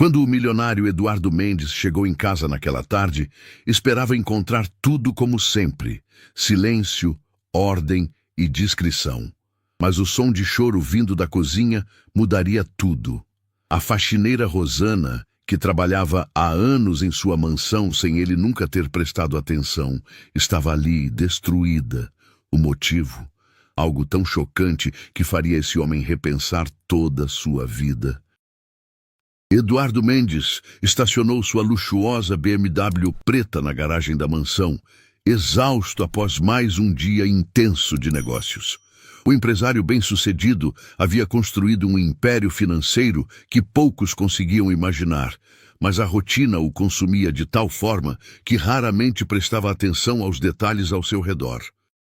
Quando o milionário Eduardo Mendes chegou em casa naquela tarde, esperava encontrar tudo como sempre: silêncio, ordem e discrição. Mas o som de choro vindo da cozinha mudaria tudo. A faxineira Rosana, que trabalhava há anos em sua mansão sem ele nunca ter prestado atenção, estava ali, destruída. O motivo? Algo tão chocante que faria esse homem repensar toda a sua vida. Eduardo Mendes estacionou sua luxuosa BMW preta na garagem da mansão, exausto após mais um dia intenso de negócios. O empresário bem-sucedido havia construído um império financeiro que poucos conseguiam imaginar, mas a rotina o consumia de tal forma que raramente prestava atenção aos detalhes ao seu redor.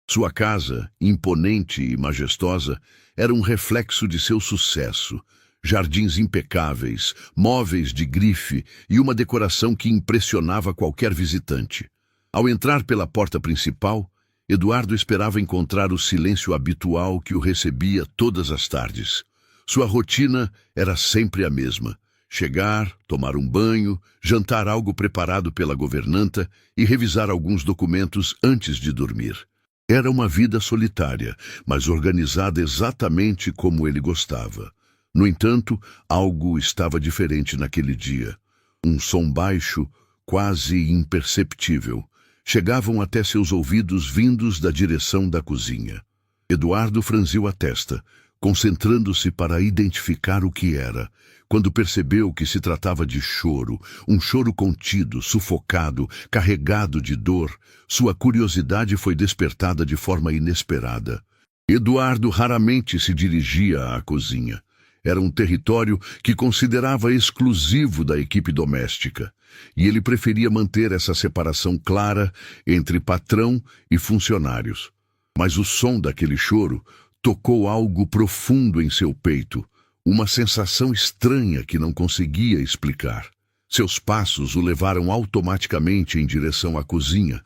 Sua casa, imponente e majestosa, era um reflexo de seu sucesso. Jardins impecáveis, móveis de grife e uma decoração que impressionava qualquer visitante. Ao entrar pela porta principal, Eduardo esperava encontrar o silêncio habitual que o recebia todas as tardes. Sua rotina era sempre a mesma: chegar, tomar um banho, jantar algo preparado pela governanta e revisar alguns documentos antes de dormir. Era uma vida solitária, mas organizada exatamente como ele gostava. No entanto, algo estava diferente naquele dia. Um som baixo, quase imperceptível, chegavam até seus ouvidos vindos da direção da cozinha. Eduardo franziu a testa, concentrando-se para identificar o que era, quando percebeu que se tratava de choro, um choro contido, sufocado, carregado de dor. Sua curiosidade foi despertada de forma inesperada. Eduardo raramente se dirigia à cozinha. Era um território que considerava exclusivo da equipe doméstica, e ele preferia manter essa separação clara entre patrão e funcionários. Mas o som daquele choro tocou algo profundo em seu peito, uma sensação estranha que não conseguia explicar. Seus passos o levaram automaticamente em direção à cozinha,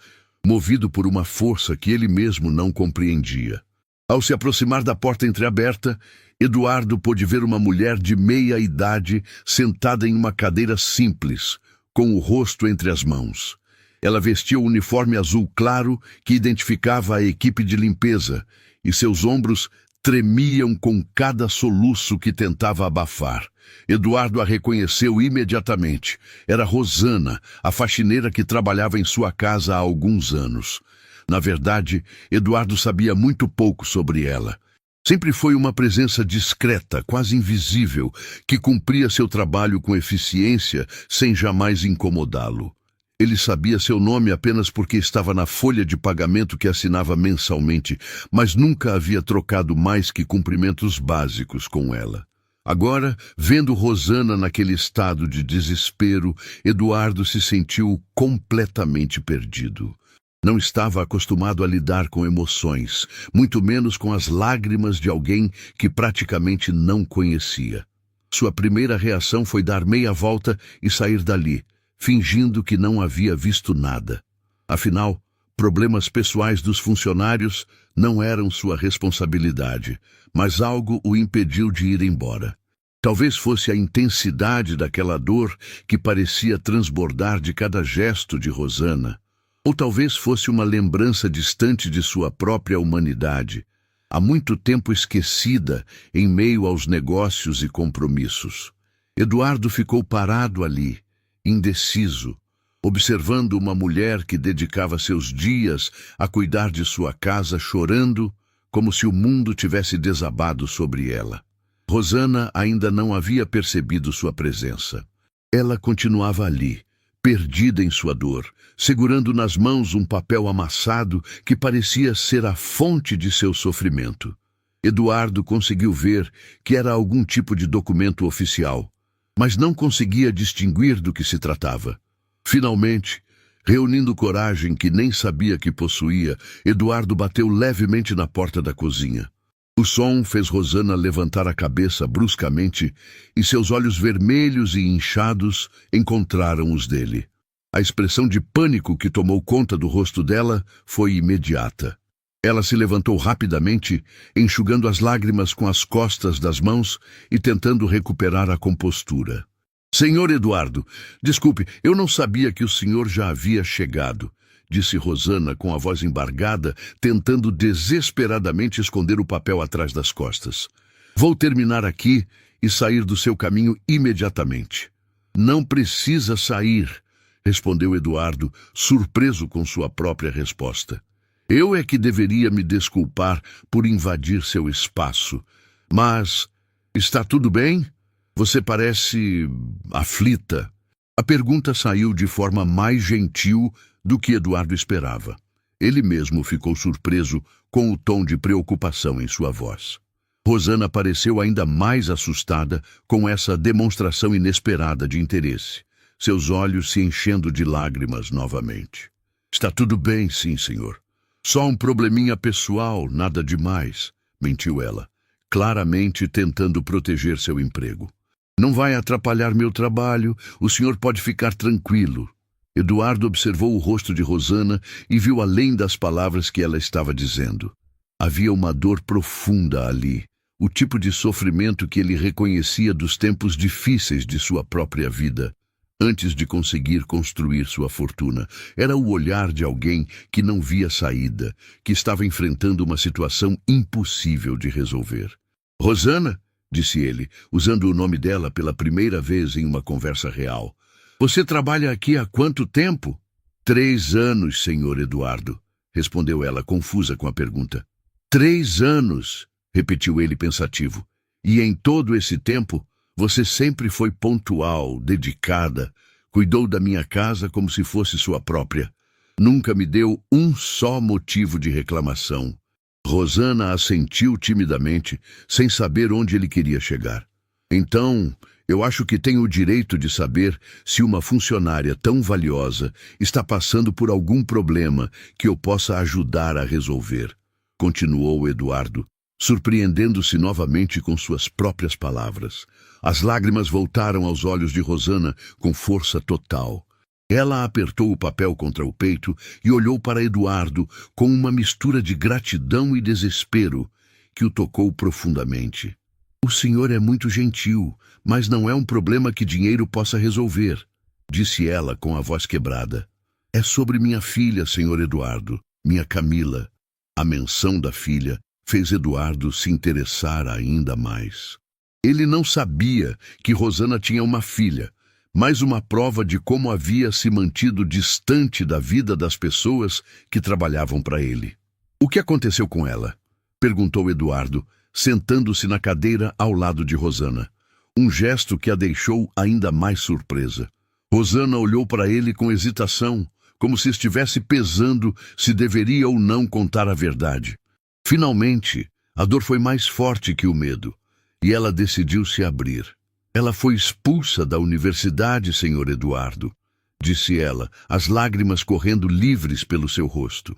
movido por uma força que ele mesmo não compreendia. Ao se aproximar da porta entreaberta, Eduardo pôde ver uma mulher de meia idade sentada em uma cadeira simples, com o rosto entre as mãos. Ela vestia o uniforme azul claro que identificava a equipe de limpeza, e seus ombros tremiam com cada soluço que tentava abafar. Eduardo a reconheceu imediatamente. Era Rosana, a faxineira que trabalhava em sua casa há alguns anos. Na verdade, Eduardo sabia muito pouco sobre ela. Sempre foi uma presença discreta, quase invisível, que cumpria seu trabalho com eficiência sem jamais incomodá-lo. Ele sabia seu nome apenas porque estava na folha de pagamento que assinava mensalmente, mas nunca havia trocado mais que cumprimentos básicos com ela. Agora, vendo Rosana naquele estado de desespero, Eduardo se sentiu completamente perdido. Não estava acostumado a lidar com emoções, muito menos com as lágrimas de alguém que praticamente não conhecia. Sua primeira reação foi dar meia volta e sair dali, fingindo que não havia visto nada. Afinal, problemas pessoais dos funcionários não eram sua responsabilidade, mas algo o impediu de ir embora. Talvez fosse a intensidade daquela dor que parecia transbordar de cada gesto de Rosana. Ou talvez fosse uma lembrança distante de sua própria humanidade, há muito tempo esquecida em meio aos negócios e compromissos. Eduardo ficou parado ali, indeciso, observando uma mulher que dedicava seus dias a cuidar de sua casa, chorando como se o mundo tivesse desabado sobre ela. Rosana ainda não havia percebido sua presença. Ela continuava ali, perdida em sua dor, segurando nas mãos um papel amassado que parecia ser a fonte de seu sofrimento. Eduardo conseguiu ver que era algum tipo de documento oficial, mas não conseguia distinguir do que se tratava. Finalmente, reunindo coragem que nem sabia que possuía, Eduardo bateu levemente na porta da cozinha. O som fez Rosana levantar a cabeça bruscamente e seus olhos vermelhos e inchados encontraram os dele. A expressão de pânico que tomou conta do rosto dela foi imediata. Ela se levantou rapidamente, enxugando as lágrimas com as costas das mãos e tentando recuperar a compostura. Senhor Eduardo, desculpe, eu não sabia que o senhor já havia chegado, disse Rosana com a voz embargada, tentando desesperadamente esconder o papel atrás das costas. Vou terminar aqui e sair do seu caminho imediatamente. Não precisa sair, respondeu Eduardo, surpreso com sua própria resposta. Eu é que deveria me desculpar por invadir seu espaço. Mas está tudo bem? Você parece aflita. A pergunta saiu de forma mais gentil do que Eduardo esperava. Ele mesmo ficou surpreso com o tom de preocupação em sua voz. Rosana pareceu ainda mais assustada com essa demonstração inesperada de interesse, seus olhos se enchendo de lágrimas novamente. Está tudo bem, sim, senhor. Só um probleminha pessoal, nada demais, mentiu ela, claramente tentando proteger seu emprego. Não vai atrapalhar meu trabalho, o senhor pode ficar tranquilo. Eduardo observou o rosto de Rosana e viu além das palavras que ela estava dizendo. Havia uma dor profunda ali, o tipo de sofrimento que ele reconhecia dos tempos difíceis de sua própria vida, antes de conseguir construir sua fortuna. Era o olhar de alguém que não via saída, que estava enfrentando uma situação impossível de resolver. Rosana, disse ele, usando o nome dela pela primeira vez em uma conversa real. Você trabalha aqui há quanto tempo? 3 anos, senhor Eduardo, respondeu ela, confusa com a pergunta. 3 anos, repetiu ele pensativo. E em todo esse tempo, você sempre foi pontual, dedicada, cuidou da minha casa como se fosse sua própria. Nunca me deu um só motivo de reclamação. Rosana assentiu timidamente, sem saber onde ele queria chegar. Então, eu acho que tenho o direito de saber se uma funcionária tão valiosa está passando por algum problema que eu possa ajudar a resolver, continuou Eduardo, surpreendendo-se novamente com suas próprias palavras. As lágrimas voltaram aos olhos de Rosana com força total. Ela apertou o papel contra o peito e olhou para Eduardo com uma mistura de gratidão e desespero que o tocou profundamente. O senhor é muito gentil, mas não é um problema que dinheiro possa resolver, disse ela com a voz quebrada. É sobre minha filha, senhor Eduardo, minha Camila. A menção da filha fez Eduardo se interessar ainda mais. Ele não sabia que Rosana tinha uma filha, mais uma prova de como havia se mantido distante da vida das pessoas que trabalhavam para ele. O que aconteceu com ela? Perguntou Eduardo, sentando-se na cadeira ao lado de Rosana. Um gesto que a deixou ainda mais surpresa. Rosana olhou para ele com hesitação, como se estivesse pesando se deveria ou não contar a verdade. Finalmente, a dor foi mais forte que o medo, e ela decidiu se abrir. Ela foi expulsa da universidade, senhor Eduardo, disse ela, as lágrimas correndo livres pelo seu rosto.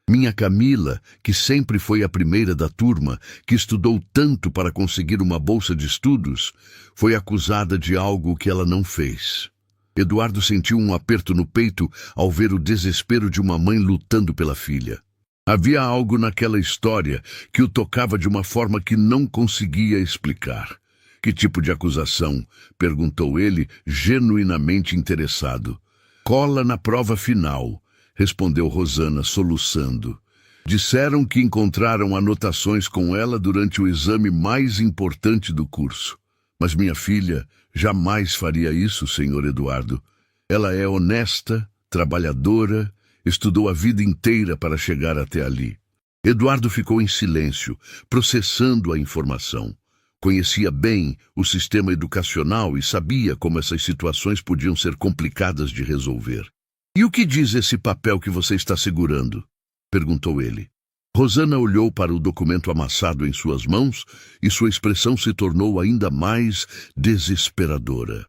Minha Camila, que sempre foi a primeira da turma, que estudou tanto para conseguir uma bolsa de estudos, foi acusada de algo que ela não fez. Eduardo sentiu um aperto no peito ao ver o desespero de uma mãe lutando pela filha. Havia algo naquela história que o tocava de uma forma que não conseguia explicar. Que tipo de acusação? Perguntou ele, genuinamente interessado. Cola na prova final, respondeu Rosana, soluçando. Disseram que encontraram anotações com ela durante o exame mais importante do curso. Mas minha filha jamais faria isso, senhor Eduardo. Ela é honesta, trabalhadora, estudou a vida inteira para chegar até ali. Eduardo ficou em silêncio, processando a informação. Conhecia bem o sistema educacional e sabia como essas situações podiam ser complicadas de resolver. E o que diz esse papel que você está segurando? Perguntou ele. Rosana olhou para o documento amassado em suas mãos e sua expressão se tornou ainda mais desesperadora.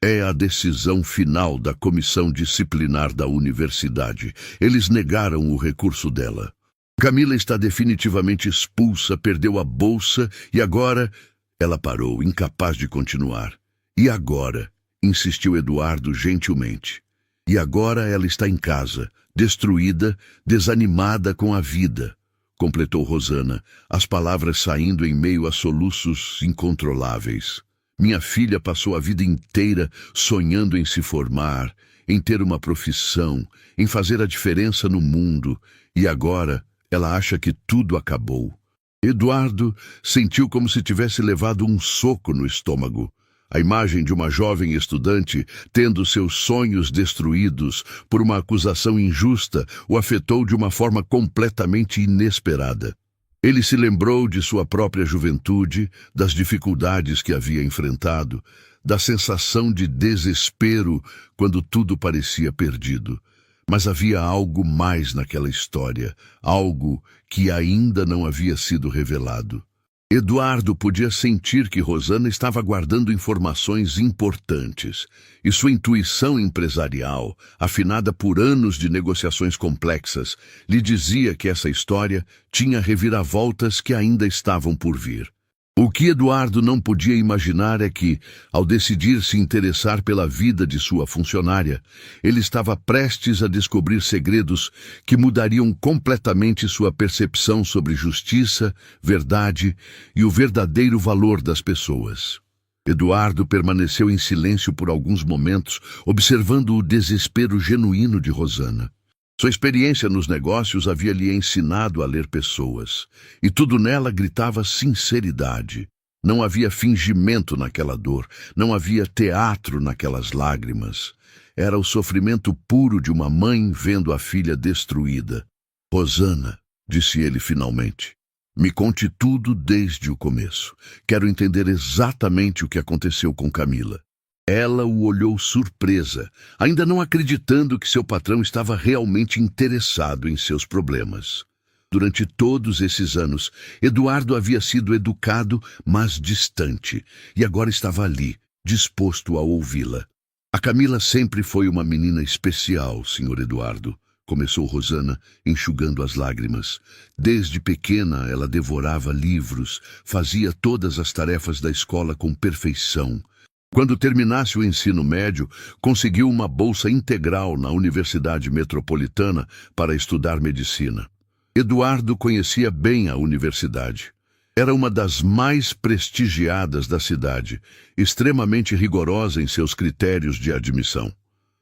É a decisão final da comissão disciplinar da universidade. Eles negaram o recurso dela. Camila está definitivamente expulsa, perdeu a bolsa e agora... Ela parou, incapaz de continuar. E agora? Insistiu Eduardo gentilmente. E agora ela está em casa, destruída, desanimada com a vida, completou Rosana, as palavras saindo em meio a soluços incontroláveis. Minha filha passou a vida inteira sonhando em se formar, em ter uma profissão, em fazer a diferença no mundo, e agora ela acha que tudo acabou. Eduardo sentiu como se tivesse levado um soco no estômago. A imagem de uma jovem estudante tendo seus sonhos destruídos por uma acusação injusta o afetou de uma forma completamente inesperada. Ele se lembrou de sua própria juventude, das dificuldades que havia enfrentado, da sensação de desespero quando tudo parecia perdido. Mas havia algo mais naquela história, algo que ainda não havia sido revelado. Eduardo podia sentir que Rosana estava guardando informações importantes, e sua intuição empresarial, afinada por anos de negociações complexas, lhe dizia que essa história tinha reviravoltas que ainda estavam por vir. O que Eduardo não podia imaginar é que, ao decidir se interessar pela vida de sua funcionária, ele estava prestes a descobrir segredos que mudariam completamente sua percepção sobre justiça, verdade e o verdadeiro valor das pessoas. Eduardo permaneceu em silêncio por alguns momentos, observando o desespero genuíno de Rosana. Sua experiência nos negócios havia lhe ensinado a ler pessoas, e tudo nela gritava sinceridade. Não havia fingimento naquela dor, não havia teatro naquelas lágrimas. Era o sofrimento puro de uma mãe vendo a filha destruída. Rosana, disse ele finalmente, me conte tudo desde o começo. Quero entender exatamente o que aconteceu com Camila. Ela o olhou surpresa, ainda não acreditando que seu patrão estava realmente interessado em seus problemas. Durante todos esses anos, Eduardo havia sido educado, mas distante, e agora estava ali, disposto a ouvi-la. A Camila sempre foi uma menina especial, Sr. Eduardo, começou Rosana, enxugando as lágrimas. Desde pequena, ela devorava livros, fazia todas as tarefas da escola com perfeição. Quando terminasse o ensino médio, conseguiu uma bolsa integral na Universidade Metropolitana para estudar medicina. Eduardo conhecia bem a universidade. Era uma das mais prestigiadas da cidade, extremamente rigorosa em seus critérios de admissão.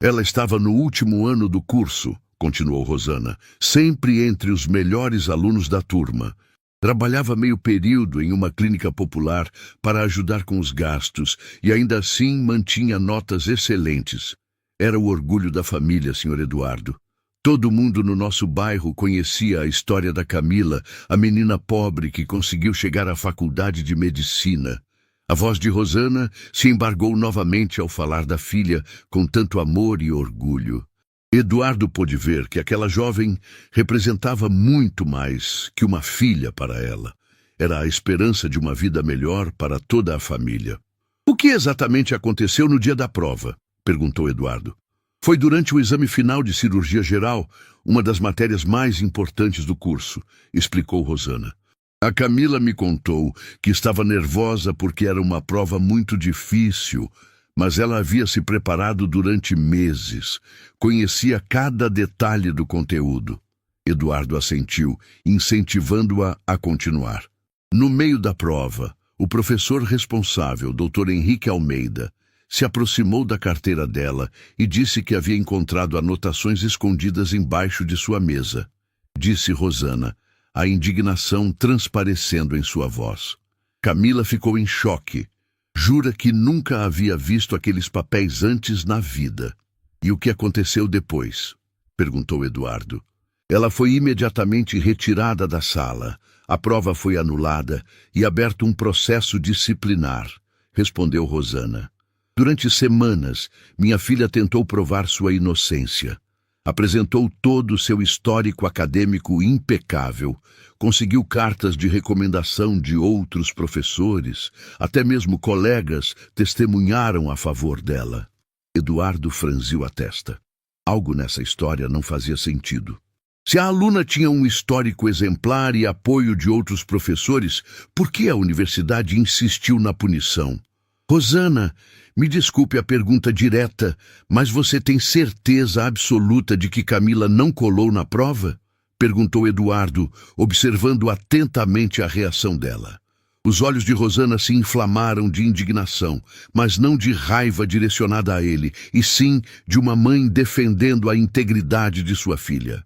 Ela estava no último ano do curso, continuou Rosana, sempre entre os melhores alunos da turma. Trabalhava meio período em uma clínica popular para ajudar com os gastos e ainda assim mantinha notas excelentes. Era o orgulho da família, Sr. Eduardo. Todo mundo no nosso bairro conhecia a história da Camila, a menina pobre que conseguiu chegar à faculdade de medicina. A voz de Rosana se embargou novamente ao falar da filha com tanto amor e orgulho. Eduardo pôde ver que aquela jovem representava muito mais que uma filha para ela. Era a esperança de uma vida melhor para toda a família. O que exatamente aconteceu no dia da prova? Perguntou Eduardo. Foi durante o exame final de cirurgia geral, uma das matérias mais importantes do curso, explicou Rosana. A Camila me contou que estava nervosa porque era uma prova muito difícil, mas ela havia se preparado durante meses. Conhecia cada detalhe do conteúdo. Eduardo assentiu, incentivando-a a continuar. No meio da prova, o professor responsável, Dr. Henrique Almeida, se aproximou da carteira dela e disse que havia encontrado anotações escondidas embaixo de sua mesa. Disse Rosana, a indignação transparecendo em sua voz. Camila ficou em choque. Jura que nunca havia visto aqueles papéis antes na vida. E o que aconteceu depois? Perguntou Eduardo. Ela foi imediatamente retirada da sala. A prova foi anulada e aberto um processo disciplinar, respondeu Rosana. Durante semanas, minha filha tentou provar sua inocência. Apresentou todo o seu histórico acadêmico impecável, conseguiu cartas de recomendação de outros professores, até mesmo colegas testemunharam a favor dela. Eduardo franziu a testa. Algo nessa história não fazia sentido. Se a aluna tinha um histórico exemplar e apoio de outros professores, por que a universidade insistiu na punição? Rosana, me desculpe a pergunta direta, mas você tem certeza absoluta de que Camila não colou na prova? Perguntou Eduardo, observando atentamente a reação dela. Os olhos de Rosana se inflamaram de indignação, mas não de raiva direcionada a ele, e sim de uma mãe defendendo a integridade de sua filha.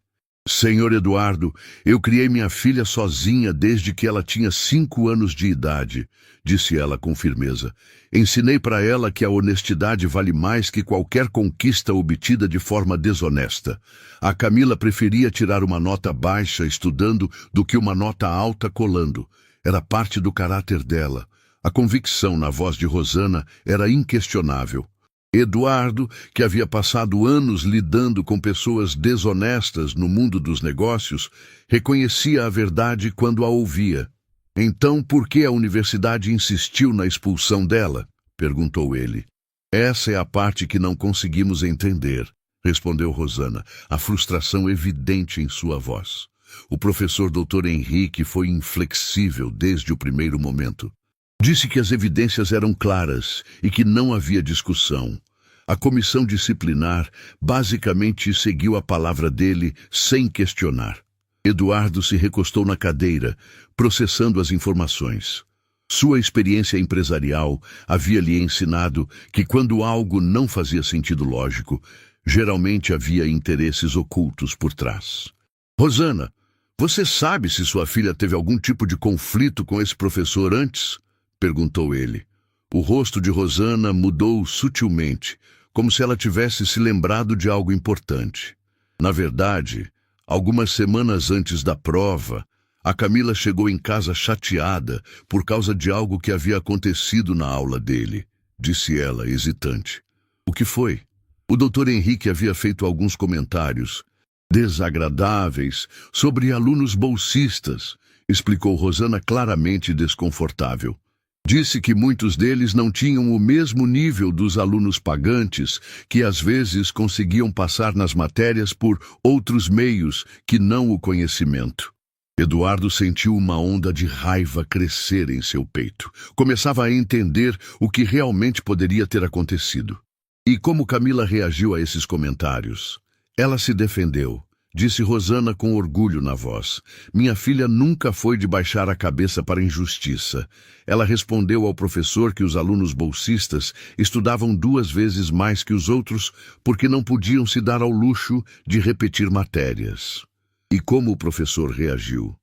Senhor Eduardo, eu criei minha filha sozinha desde que ela tinha 5 anos de idade, disse ela com firmeza. Ensinei para ela que a honestidade vale mais que qualquer conquista obtida de forma desonesta. A Camila preferia tirar uma nota baixa estudando do que uma nota alta colando. Era parte do caráter dela. A convicção na voz de Rosana era inquestionável. Eduardo, que havia passado anos lidando com pessoas desonestas no mundo dos negócios, reconhecia a verdade quando a ouvia. Então, por que a universidade insistiu na expulsão dela? Perguntou ele. Essa é a parte que não conseguimos entender, respondeu Rosana, a frustração evidente em sua voz. O professor Dr. Henrique foi inflexível desde o primeiro momento. Disse que as evidências eram claras e que não havia discussão. A comissão disciplinar basicamente seguiu a palavra dele sem questionar. Eduardo se recostou na cadeira, processando as informações. Sua experiência empresarial havia lhe ensinado que quando algo não fazia sentido lógico, geralmente havia interesses ocultos por trás. Rosana, você sabe se sua filha teve algum tipo de conflito com esse professor antes? Perguntou ele. O rosto de Rosana mudou sutilmente, como se ela tivesse se lembrado de algo importante. Na verdade, algumas semanas antes da prova, a Camila chegou em casa chateada por causa de algo que havia acontecido na aula dele, disse ela, hesitante. O que foi? O Dr. Henrique havia feito alguns comentários desagradáveis sobre alunos bolsistas, explicou Rosana claramente desconfortável. Disse que muitos deles não tinham o mesmo nível dos alunos pagantes, que às vezes conseguiam passar nas matérias por outros meios que não o conhecimento. Eduardo sentiu uma onda de raiva crescer em seu peito. Começava a entender o que realmente poderia ter acontecido. E como Camila reagiu a esses comentários? Ela se defendeu. Disse Rosana com orgulho na voz. Minha filha nunca foi de baixar a cabeça para a injustiça. Ela respondeu ao professor que os alunos bolsistas estudavam 2 vezes mais que os outros porque não podiam se dar ao luxo de repetir matérias. E como o professor reagiu?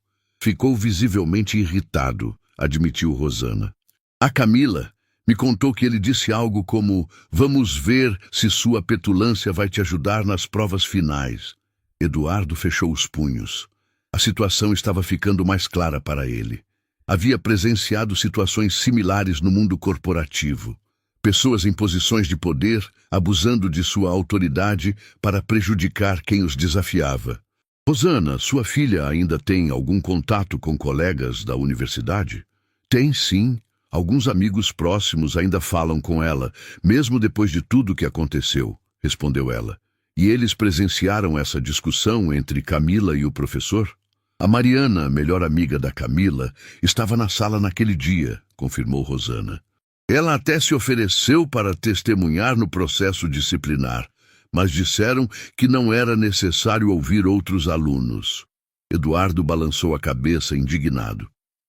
Ficou visivelmente irritado, admitiu Rosana. A Camila me contou que ele disse algo como: vamos ver se sua petulância vai te ajudar nas provas finais. Eduardo fechou os punhos. A situação estava ficando mais clara para ele. Havia presenciado situações similares no mundo corporativo. Pessoas em posições de poder abusando de sua autoridade para prejudicar quem os desafiava. Rosana, sua filha ainda tem algum contato com colegas da universidade? Tem sim. Alguns amigos próximos ainda falam com ela, mesmo depois de tudo que aconteceu, respondeu ela. E eles presenciaram essa discussão entre Camila e o professor? A Mariana, melhor amiga da Camila, estava na sala naquele dia, confirmou Rosana. Ela até se ofereceu para testemunhar no processo disciplinar, mas disseram que não era necessário ouvir outros alunos. Eduardo balançou a cabeça indignado.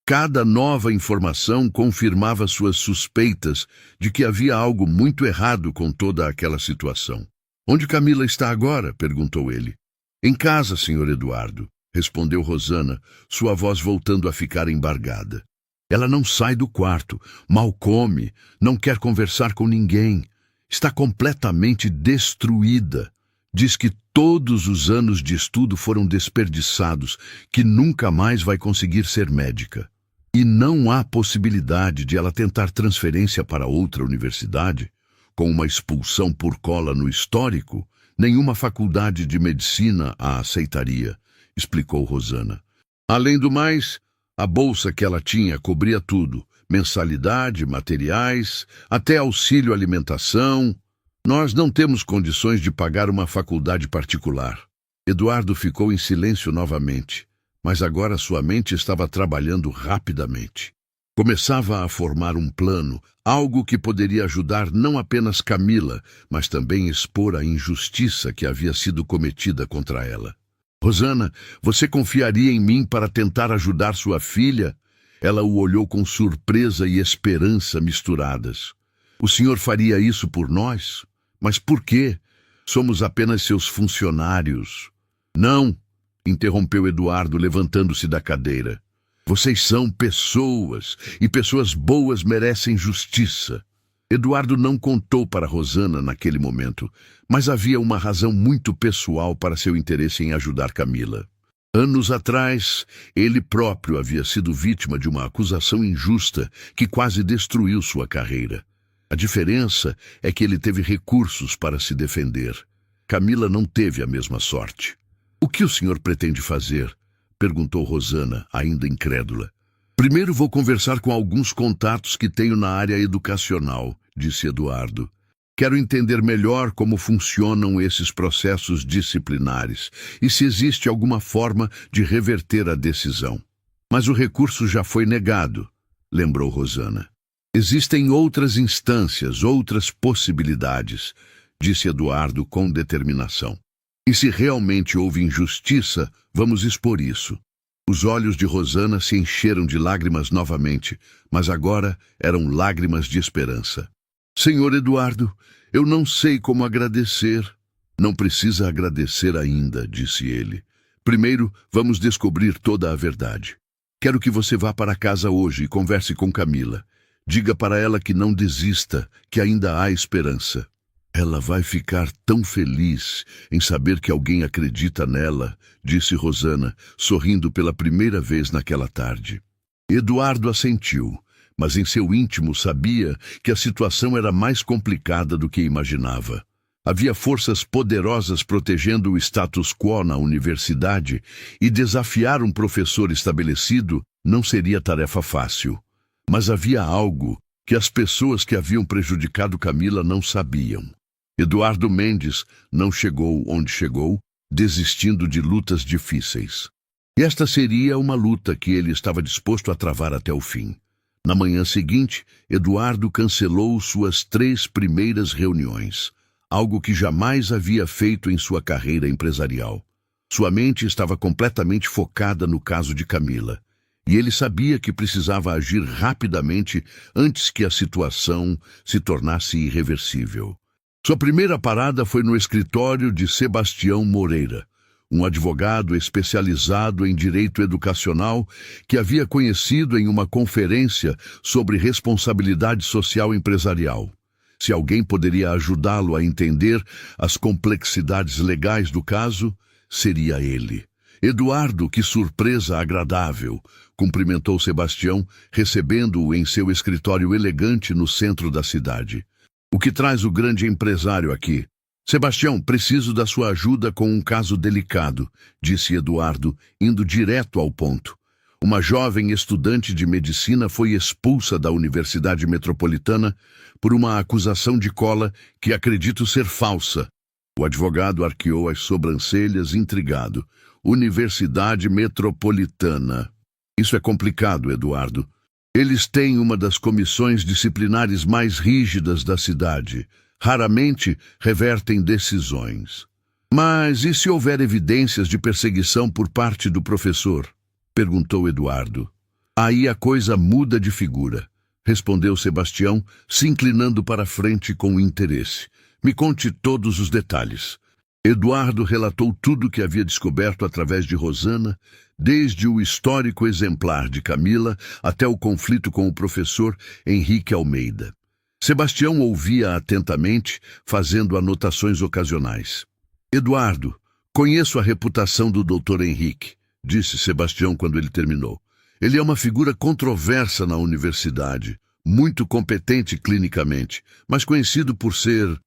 Cada nova informação confirmava suas suspeitas de que havia algo muito errado com toda aquela situação. Onde Camila está agora? Perguntou ele. Em casa, senhor Eduardo, respondeu Rosana, sua voz voltando a ficar embargada. Ela não sai do quarto, mal come, não quer conversar com ninguém. Está completamente destruída. Diz que todos os anos de estudo foram desperdiçados, que nunca mais vai conseguir ser médica. E não há possibilidade de ela tentar transferência para outra universidade? Com uma expulsão por cola no histórico, nenhuma faculdade de medicina a aceitaria, explicou Rosana. Além do mais, a bolsa que ela tinha cobria tudo, mensalidade, materiais, até auxílio alimentação. Nós não temos condições de pagar uma faculdade particular. Eduardo ficou em silêncio novamente, mas agora sua mente estava trabalhando rapidamente. Começava a formar um plano, algo que poderia ajudar não apenas Camila, mas também expor a injustiça que havia sido cometida contra ela. Rosana, você confiaria em mim para tentar ajudar sua filha? Ela o olhou com surpresa e esperança misturadas. O senhor faria isso por nós? Mas por quê? Somos apenas seus funcionários. Não, interrompeu Eduardo, levantando-se da cadeira. Vocês são pessoas, e pessoas boas merecem justiça. Eduardo não contou para Rosana naquele momento, mas havia uma razão muito pessoal para seu interesse em ajudar Camila. Anos atrás, ele próprio havia sido vítima de uma acusação injusta que quase destruiu sua carreira. A diferença é que ele teve recursos para se defender. Camila não teve a mesma sorte. O que o senhor pretende fazer? Perguntou Rosana, ainda incrédula. Primeiro vou conversar com alguns contatos que tenho na área educacional, disse Eduardo. Quero entender melhor como funcionam esses processos disciplinares e se existe alguma forma de reverter a decisão. Mas o recurso já foi negado, lembrou Rosana. Existem outras instâncias, outras possibilidades, disse Eduardo com determinação. E se realmente houve injustiça, vamos expor isso. Os olhos de Rosana se encheram de lágrimas novamente, mas agora eram lágrimas de esperança. Senhor Eduardo, eu não sei como agradecer. Não precisa agradecer ainda, disse ele. Primeiro, vamos descobrir toda a verdade. Quero que você vá para casa hoje e converse com Camila. Diga para ela que não desista, que ainda há esperança. Ela vai ficar tão feliz em saber que alguém acredita nela, disse Rosana, sorrindo pela primeira vez naquela tarde. Eduardo assentiu, mas em seu íntimo sabia que a situação era mais complicada do que imaginava. Havia forças poderosas protegendo o status quo na universidade e desafiar um professor estabelecido não seria tarefa fácil. Mas havia algo que as pessoas que haviam prejudicado Camila não sabiam. Eduardo Mendes não chegou onde chegou, desistindo de lutas difíceis. E esta seria uma luta que ele estava disposto a travar até o fim. Na manhã seguinte, Eduardo cancelou suas 3 primeiras reuniões, algo que jamais havia feito em sua carreira empresarial. Sua mente estava completamente focada no caso de Camila, e ele sabia que precisava agir rapidamente antes que a situação se tornasse irreversível. Sua primeira parada foi no escritório de Sebastião Moreira, um advogado especializado em direito educacional que havia conhecido em uma conferência sobre responsabilidade social empresarial. Se alguém poderia ajudá-lo a entender as complexidades legais do caso, seria ele. Eduardo, que surpresa agradável, cumprimentou Sebastião, recebendo-o em seu escritório elegante no centro da cidade. O que traz o grande empresário aqui? Sebastião, preciso da sua ajuda com um caso delicado, disse Eduardo, indo direto ao ponto. Uma jovem estudante de medicina foi expulsa da Universidade Metropolitana por uma acusação de cola que acredito ser falsa. O advogado arqueou as sobrancelhas, intrigado. Universidade Metropolitana. Isso é complicado, Eduardo. Eles têm uma das comissões disciplinares mais rígidas da cidade. Raramente revertem decisões. Mas e se houver evidências de perseguição por parte do professor? Perguntou Eduardo. Aí a coisa muda de figura, respondeu Sebastião, se inclinando para a frente com interesse. Me conte todos os detalhes. Eduardo relatou tudo o que havia descoberto através de Rosana, desde o histórico exemplar de Camila até o conflito com o professor Henrique Almeida. Sebastião ouvia atentamente, fazendo anotações ocasionais. Eduardo, conheço a reputação do Dr. Henrique, disse Sebastião quando ele terminou. Ele é uma figura controversa na universidade, muito competente clinicamente, mas conhecido por ser,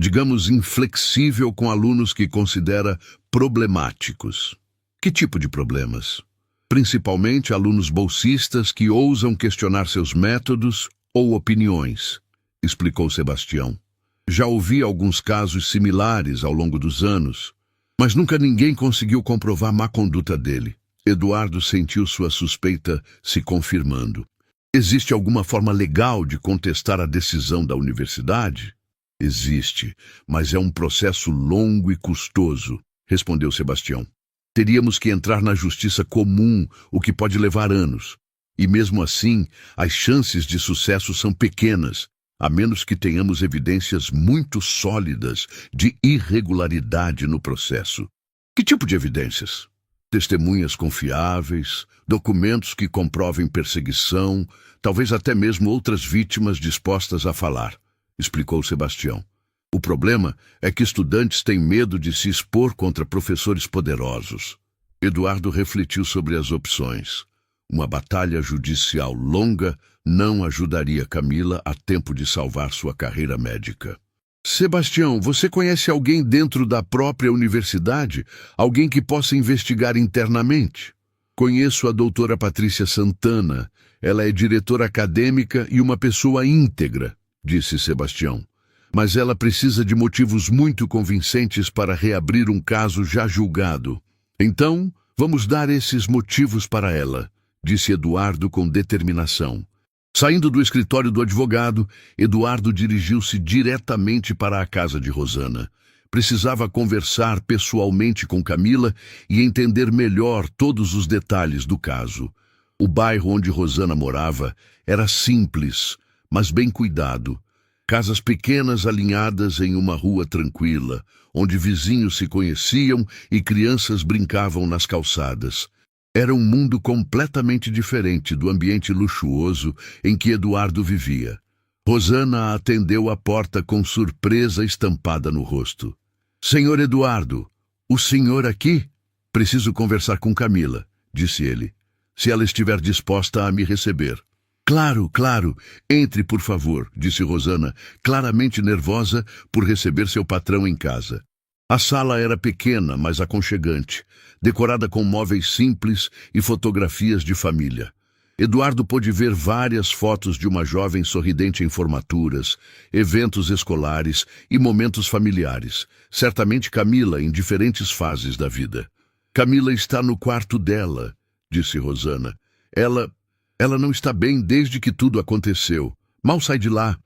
digamos, inflexível com alunos que considera problemáticos. Que tipo de problemas? Principalmente alunos bolsistas que ousam questionar seus métodos ou opiniões, explicou Sebastião. Já ouvi alguns casos similares ao longo dos anos, mas nunca ninguém conseguiu comprovar má conduta dele. Eduardo sentiu sua suspeita se confirmando. Existe alguma forma legal de contestar a decisão da universidade? Existe, mas é um processo longo e custoso, respondeu Sebastião. Teríamos que entrar na justiça comum, o que pode levar anos. E mesmo assim, as chances de sucesso são pequenas, a menos que tenhamos evidências muito sólidas de irregularidade no processo. Que tipo de evidências? Testemunhas confiáveis, documentos que comprovem perseguição, talvez até mesmo outras vítimas dispostas a falar, explicou Sebastião. O problema é que estudantes têm medo de se expor contra professores poderosos. Eduardo refletiu sobre as opções. Uma batalha judicial longa não ajudaria Camila a tempo de salvar sua carreira médica. Sebastião, você conhece alguém dentro da própria universidade? Alguém que possa investigar internamente? Conheço a doutora Patrícia Santana. Ela é diretora acadêmica e uma pessoa íntegra, disse Sebastião. Mas ela precisa de motivos muito convincentes para reabrir um caso já julgado. Então, vamos dar esses motivos para ela, disse Eduardo com determinação. Saindo do escritório do advogado, Eduardo dirigiu-se diretamente para a casa de Rosana. Precisava conversar pessoalmente com Camila e entender melhor todos os detalhes do caso. O bairro onde Rosana morava era simples, mas bem cuidado. Casas pequenas alinhadas em uma rua tranquila, onde vizinhos se conheciam e crianças brincavam nas calçadas. Era um mundo completamente diferente do ambiente luxuoso em que Eduardo vivia. Rosana atendeu a porta com surpresa estampada no rosto. Senhor Eduardo, o senhor aqui? Preciso conversar com Camila, disse ele, se ela estiver disposta a me receber. Claro, claro. Entre, por favor, disse Rosana, claramente nervosa por receber seu patrão em casa. A sala era pequena, mas aconchegante, decorada com móveis simples e fotografias de família. Eduardo pôde ver várias fotos de uma jovem sorridente em formaturas, eventos escolares e momentos familiares. Certamente Camila em diferentes fases da vida. Camila está no quarto dela, disse Rosana. Ela não está bem desde que tudo aconteceu. Mal sai de lá.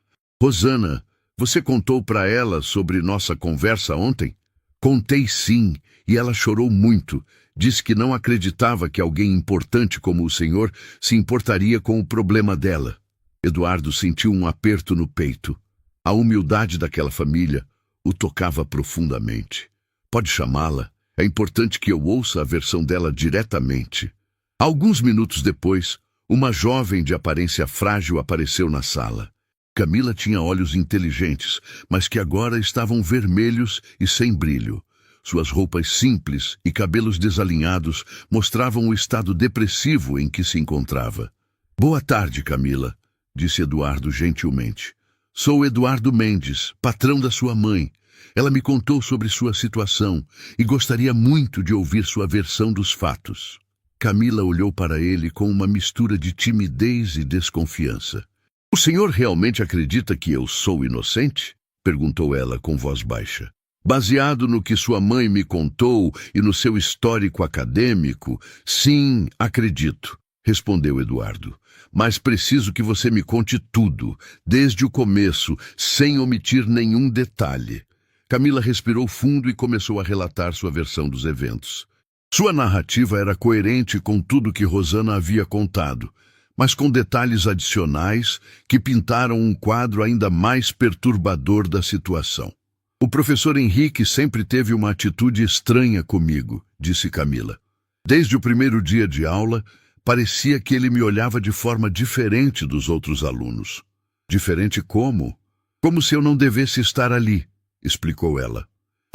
Rosana, você contou para ela sobre nossa conversa ontem? Contei sim, e ela chorou muito. Disse que não acreditava que alguém importante como o senhor se importaria com o problema dela. Eduardo sentiu um aperto no peito. A humildade daquela família o tocava profundamente. Pode chamá-la. É importante que eu ouça a versão dela diretamente. Alguns minutos depois, uma jovem de aparência frágil apareceu na sala. Camila tinha olhos inteligentes, mas que agora estavam vermelhos e sem brilho. Suas roupas simples e cabelos desalinhados mostravam o estado depressivo em que se encontrava. Boa tarde, Camila, disse Eduardo gentilmente. Sou Eduardo Mendes, patrão da sua mãe. Ela me contou sobre sua situação e gostaria muito de ouvir sua versão dos fatos. Camila olhou para ele com uma mistura de timidez e desconfiança. O senhor realmente acredita que eu sou inocente? Perguntou ela com voz baixa. Baseado no que sua mãe me contou e no seu histórico acadêmico, sim, acredito, respondeu Eduardo. Mas preciso que você me conte tudo, desde o começo, sem omitir nenhum detalhe. Camila respirou fundo e começou a relatar sua versão dos eventos. Sua narrativa era coerente com tudo que Rosana havia contado, mas com detalhes adicionais que pintaram um quadro ainda mais perturbador da situação. O professor Henrique sempre teve uma atitude estranha comigo, disse Camila. Desde o primeiro dia de aula, parecia que ele me olhava de forma diferente dos outros alunos. Diferente como? Como se eu não devesse estar ali, explicou ela.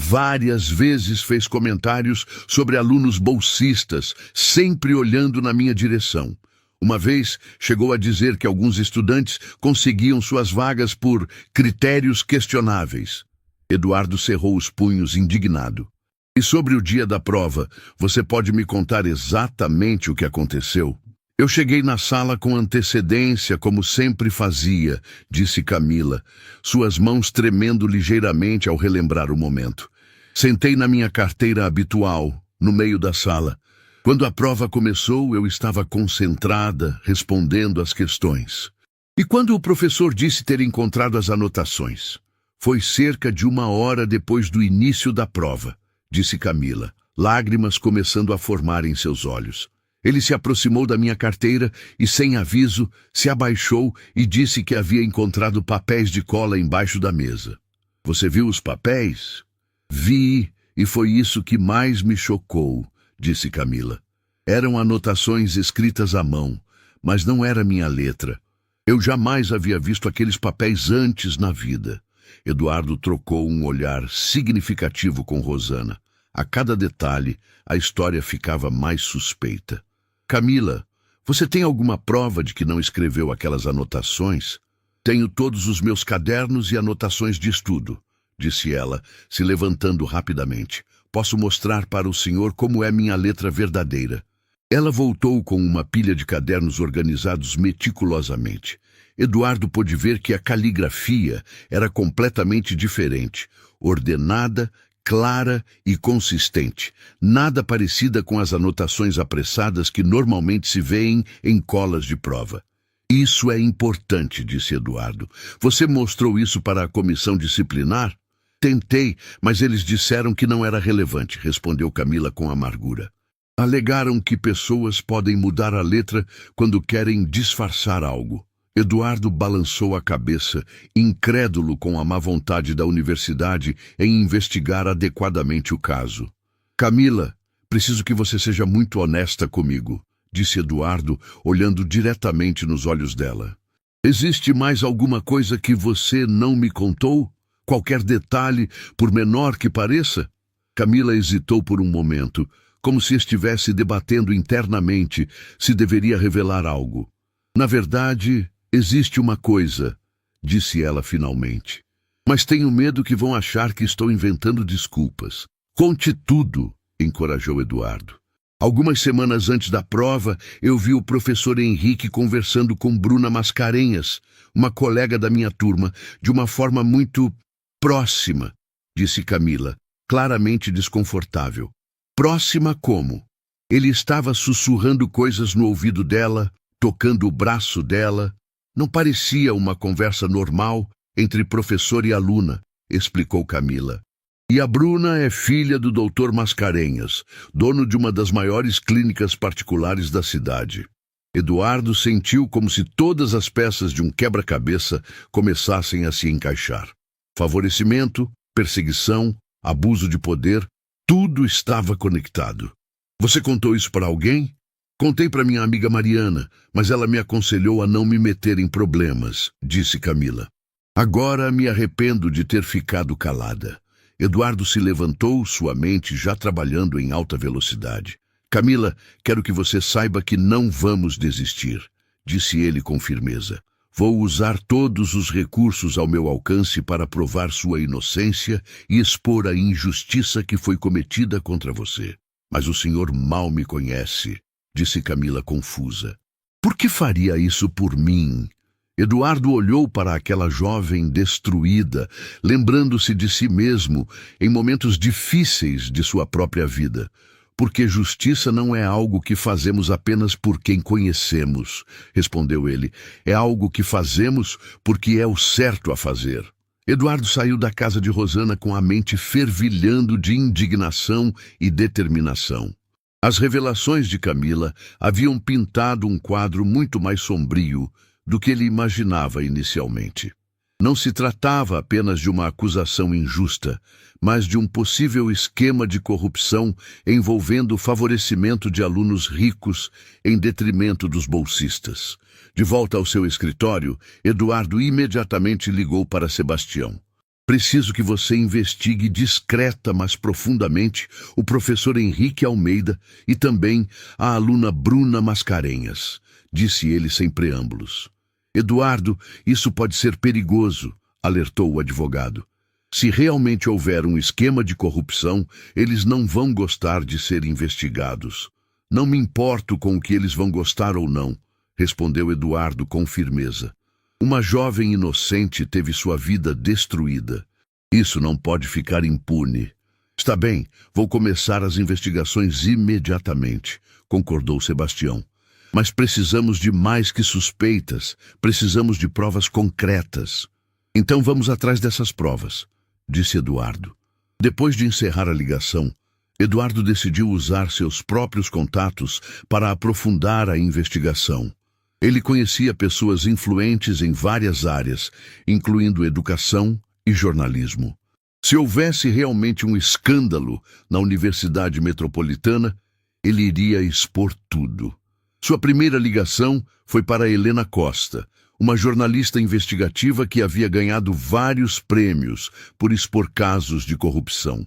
Várias vezes fez comentários sobre alunos bolsistas, sempre olhando na minha direção. Uma vez chegou a dizer que alguns estudantes conseguiam suas vagas por critérios questionáveis. Eduardo cerrou os punhos indignado. E sobre o dia da prova, você pode me contar exatamente o que aconteceu? Eu cheguei na sala com antecedência, como sempre fazia, disse Camila, suas mãos tremendo ligeiramente ao relembrar o momento. Sentei na minha carteira habitual, no meio da sala. Quando a prova começou, eu estava concentrada, respondendo às questões. E quando o professor disse ter encontrado as anotações? Foi cerca de 1 hora depois do início da prova, disse Camila, lágrimas começando a formar em seus olhos. Ele se aproximou da minha carteira e, sem aviso, se abaixou e disse que havia encontrado papéis de cola embaixo da mesa. Você viu os papéis? Vi, e foi isso que mais me chocou, disse Camila. Eram anotações escritas à mão, mas não era minha letra. Eu jamais havia visto aqueles papéis antes na vida. Eduardo trocou um olhar significativo com Rosana. A cada detalhe, a história ficava mais suspeita. Camila, você tem alguma prova de que não escreveu aquelas anotações? Tenho todos os meus cadernos e anotações de estudo, disse ela, se levantando rapidamente. Posso mostrar para o senhor como é minha letra verdadeira. Ela voltou com uma pilha de cadernos organizados meticulosamente. Eduardo pôde ver que a caligrafia era completamente diferente, ordenada, clara e consistente, nada parecida com as anotações apressadas que normalmente se veem em colas de prova. Isso é importante, disse Eduardo. Você mostrou isso para a comissão disciplinar? Tentei, mas eles disseram que não era relevante, respondeu Camila com amargura. Alegaram que pessoas podem mudar a letra quando querem disfarçar algo. Eduardo balançou a cabeça, incrédulo com a má vontade da universidade em investigar adequadamente o caso. Camila, preciso que você seja muito honesta comigo, disse Eduardo, olhando diretamente nos olhos dela. Existe mais alguma coisa que você não me contou? Qualquer detalhe, por menor que pareça? Camila hesitou por um momento, como se estivesse debatendo internamente se deveria revelar algo. Na verdade, existe uma coisa, disse ela finalmente. Mas tenho medo que vão achar que estou inventando desculpas. Conte tudo, encorajou Eduardo. Algumas semanas antes da prova, eu vi o professor Henrique conversando com Bruna Mascarenhas, uma colega da minha turma, de uma forma muito próxima, disse Camila, claramente desconfortável. Próxima como? Ele estava sussurrando coisas no ouvido dela, tocando o braço dela. Não parecia uma conversa normal entre professor e aluna, explicou Camila. E a Bruna é filha do Dr. Mascarenhas, dono de uma das maiores clínicas particulares da cidade. Eduardo sentiu como se todas as peças de um quebra-cabeça começassem a se encaixar. Favorecimento, perseguição, abuso de poder, tudo estava conectado. Você contou isso para alguém? Contei para minha amiga Mariana, mas ela me aconselhou a não me meter em problemas, disse Camila. Agora me arrependo de ter ficado calada. Eduardo se levantou, sua mente já trabalhando em alta velocidade. Camila, quero que você saiba que não vamos desistir, disse ele com firmeza. Vou usar todos os recursos ao meu alcance para provar sua inocência e expor a injustiça que foi cometida contra você. Mas o senhor mal me conhece, disse Camila confusa. Por que faria isso por mim? Eduardo olhou para aquela jovem destruída, lembrando-se de si mesmo em momentos difíceis de sua própria vida. Porque justiça não é algo que fazemos apenas por quem conhecemos, respondeu ele. É algo que fazemos porque é o certo a fazer. Eduardo saiu da casa de Rosana com a mente fervilhando de indignação e determinação. As revelações de Camila haviam pintado um quadro muito mais sombrio do que ele imaginava inicialmente. Não se tratava apenas de uma acusação injusta, mas de um possível esquema de corrupção envolvendo o favorecimento de alunos ricos em detrimento dos bolsistas. De volta ao seu escritório, Eduardo imediatamente ligou para Sebastião. Preciso que você investigue discreta, mas profundamente, o professor Henrique Almeida e também a aluna Bruna Mascarenhas, disse ele sem preâmbulos. Eduardo, isso pode ser perigoso, alertou o advogado. Se realmente houver um esquema de corrupção, eles não vão gostar de ser investigados. Não me importo com o que eles vão gostar ou não, respondeu Eduardo com firmeza. Uma jovem inocente teve sua vida destruída. Isso não pode ficar impune. Está bem, vou começar as investigações imediatamente, concordou Sebastião. Mas precisamos de mais que suspeitas, precisamos de provas concretas. Então vamos atrás dessas provas, disse Eduardo. Depois de encerrar a ligação, Eduardo decidiu usar seus próprios contatos para aprofundar a investigação. Ele conhecia pessoas influentes em várias áreas, incluindo educação e jornalismo. Se houvesse realmente um escândalo na Universidade Metropolitana, ele iria expor tudo. Sua primeira ligação foi para Helena Costa, uma jornalista investigativa que havia ganhado vários prêmios por expor casos de corrupção.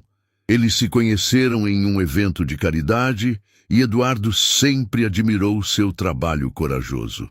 Eles se conheceram em um evento de caridade e Eduardo sempre admirou seu trabalho corajoso.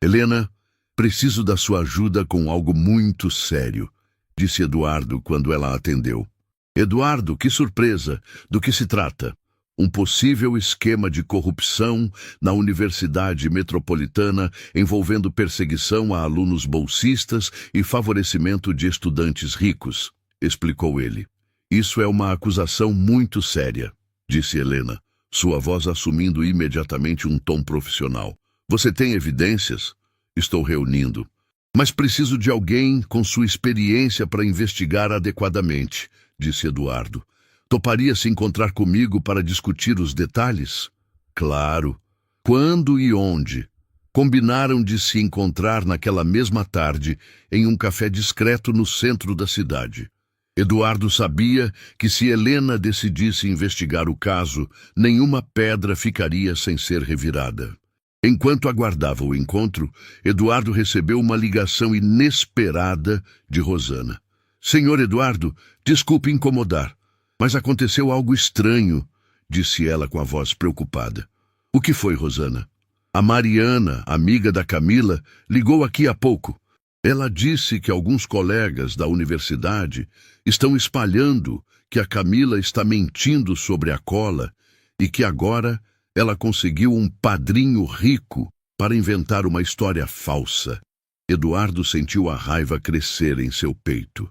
Helena, preciso da sua ajuda com algo muito sério, disse Eduardo quando ela atendeu. Eduardo, que surpresa! Do que se trata? Um possível esquema de corrupção na Universidade Metropolitana envolvendo perseguição a alunos bolsistas e favorecimento de estudantes ricos, explicou ele. Isso é uma acusação muito séria, disse Helena, sua voz assumindo imediatamente um tom profissional. Você tem evidências? Estou reunindo. Mas preciso de alguém com sua experiência para investigar adequadamente, disse Eduardo. Toparia se encontrar comigo para discutir os detalhes? Claro. Quando e onde? Combinaram de se encontrar naquela mesma tarde em um café discreto no centro da cidade. Eduardo sabia que se Helena decidisse investigar o caso, nenhuma pedra ficaria sem ser revirada. Enquanto aguardava o encontro, Eduardo recebeu uma ligação inesperada de Rosana. Senhor Eduardo, desculpe incomodar, mas aconteceu algo estranho, disse ela com a voz preocupada. O que foi, Rosana? A Mariana, amiga da Camila, ligou aqui há pouco. Ela disse que alguns colegas da universidade estão espalhando que a Camila está mentindo sobre a cola e que agora ela conseguiu um padrinho rico para inventar uma história falsa. Eduardo sentiu a raiva crescer em seu peito.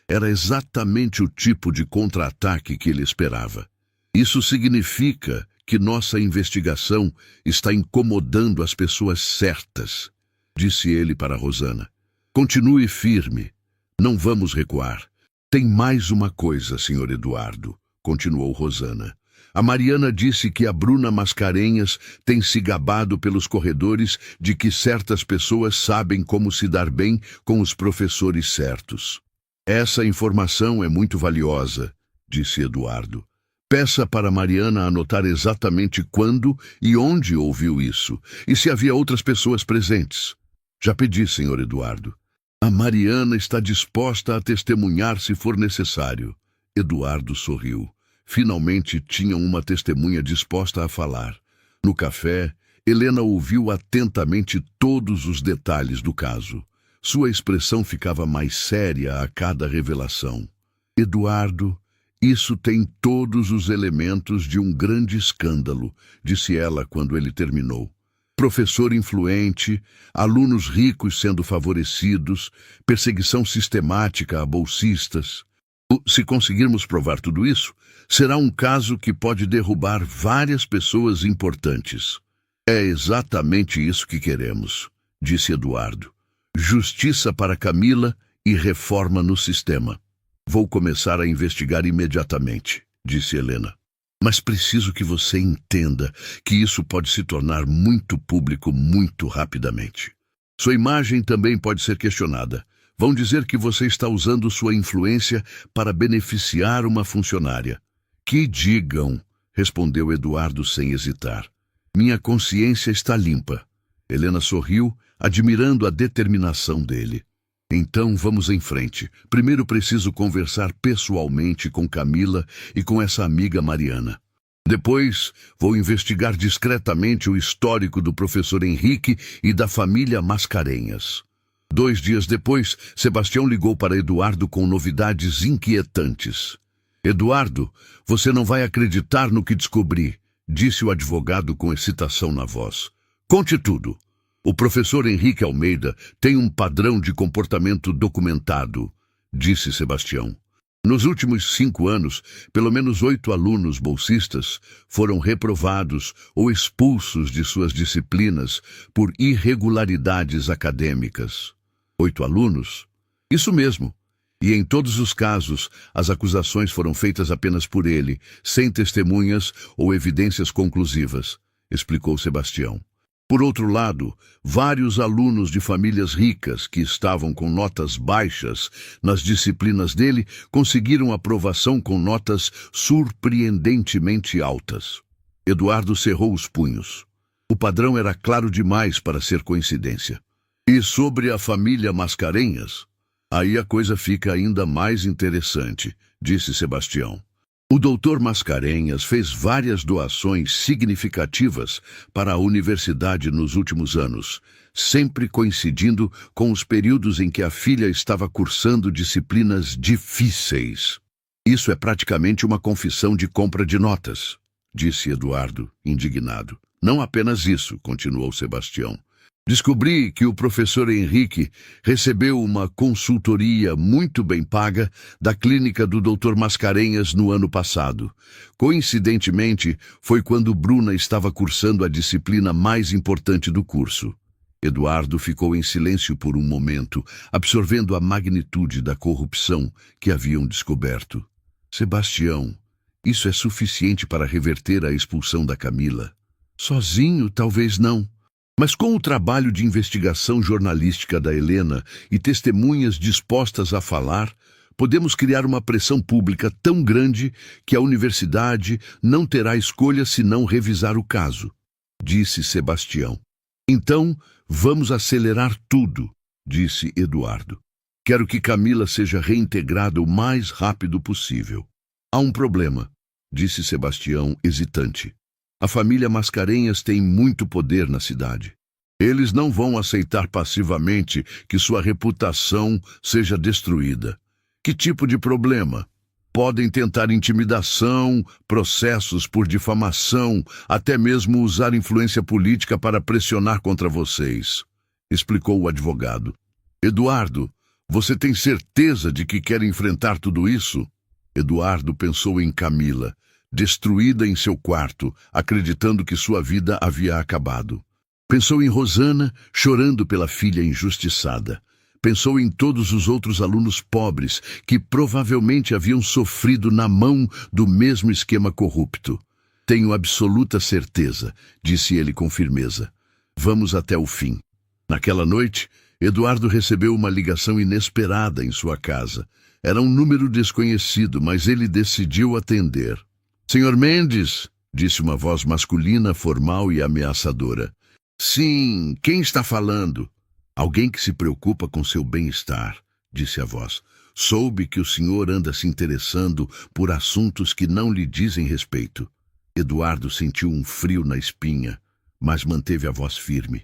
Era exatamente o tipo de contra-ataque que ele esperava. Isso significa que nossa investigação está incomodando as pessoas certas, disse ele para Rosana. Continue firme. Não vamos recuar. Tem mais uma coisa, senhor Eduardo, continuou Rosana. A Mariana disse que a Bruna Mascarenhas tem se gabado pelos corredores de que certas pessoas sabem como se dar bem com os professores certos. Essa informação é muito valiosa, disse Eduardo. Peça para Mariana anotar exatamente quando e onde ouviu isso, e se havia outras pessoas presentes. Já pedi, senhor Eduardo. A Mariana está disposta a testemunhar se for necessário. Eduardo sorriu. Finalmente tinham uma testemunha disposta a falar. No café, Helena ouviu atentamente todos os detalhes do caso. Sua expressão ficava mais séria a cada revelação. Eduardo, isso tem todos os elementos de um grande escândalo, disse ela quando ele terminou. Professor influente, alunos ricos sendo favorecidos, perseguição sistemática a bolsistas. Se conseguirmos provar tudo isso, será um caso que pode derrubar várias pessoas importantes. É exatamente isso que queremos, disse Eduardo. Justiça para Camila e reforma no sistema. Vou começar a investigar imediatamente, disse Helena. Mas preciso que você entenda que isso pode se tornar muito público muito rapidamente. Sua imagem também pode ser questionada. Vão dizer que você está usando sua influência para beneficiar uma funcionária. Que digam, respondeu Eduardo sem hesitar. Minha consciência está limpa. Helena sorriu, admirando a determinação dele. Então vamos em frente. Primeiro preciso conversar pessoalmente com Camila e com essa amiga Mariana. Depois vou investigar discretamente o histórico do professor Henrique e da família Mascarenhas. 2 dias depois, Sebastião ligou para Eduardo com novidades inquietantes. Eduardo, você não vai acreditar no que descobri, disse o advogado com excitação na voz. Conte tudo. O professor Henrique Almeida tem um padrão de comportamento documentado, disse Sebastião. Nos últimos 5 anos, pelo menos 8 alunos bolsistas foram reprovados ou expulsos de suas disciplinas por irregularidades acadêmicas. 8 alunos? Isso mesmo. E em todos os casos, as acusações foram feitas apenas por ele, sem testemunhas ou evidências conclusivas, explicou Sebastião. Por outro lado, vários alunos de famílias ricas que estavam com notas baixas nas disciplinas dele conseguiram aprovação com notas surpreendentemente altas. Eduardo cerrou os punhos. O padrão era claro demais para ser coincidência. E sobre a família Mascarenhas? Aí a coisa fica ainda mais interessante, disse Sebastião. O doutor Mascarenhas fez várias doações significativas para a universidade nos últimos anos, sempre coincidindo com os períodos em que a filha estava cursando disciplinas difíceis. Isso é praticamente uma confissão de compra de notas, disse Eduardo, indignado. Não apenas isso, continuou Sebastião. Descobri que o professor Henrique recebeu uma consultoria muito bem paga da clínica do Dr. Mascarenhas no ano passado. Coincidentemente, foi quando Bruna estava cursando a disciplina mais importante do curso. Eduardo ficou em silêncio por um momento, absorvendo a magnitude da corrupção que haviam descoberto. Sebastião, isso é suficiente para reverter a expulsão da Camila? Sozinho, talvez não. Mas com o trabalho de investigação jornalística da Helena e testemunhas dispostas a falar, podemos criar uma pressão pública tão grande que a universidade não terá escolha senão revisar o caso, disse Sebastião. Então, vamos acelerar tudo, disse Eduardo. Quero que Camila seja reintegrada o mais rápido possível. Há um problema, disse Sebastião, hesitante. A família Mascarenhas tem muito poder na cidade. Eles não vão aceitar passivamente que sua reputação seja destruída. Que tipo de problema? Podem tentar intimidação, processos por difamação, até mesmo usar influência política para pressionar contra vocês, explicou o advogado. Eduardo, você tem certeza de que quer enfrentar tudo isso? Eduardo pensou em Camila, destruída em seu quarto, acreditando que sua vida havia acabado. Pensou em Rosana, chorando pela filha injustiçada. Pensou em todos os outros alunos pobres que provavelmente haviam sofrido na mão do mesmo esquema corrupto. Tenho absoluta certeza, disse ele com firmeza. Vamos até o fim. Naquela noite, Eduardo recebeu uma ligação inesperada em sua casa. Era um número desconhecido, mas ele decidiu atender. Senhor Mendes, disse uma voz masculina, formal e ameaçadora. Sim, quem está falando? Alguém que se preocupa com seu bem-estar, disse a voz. Soube que o senhor anda se interessando por assuntos que não lhe dizem respeito. Eduardo sentiu um frio na espinha, mas manteve a voz firme.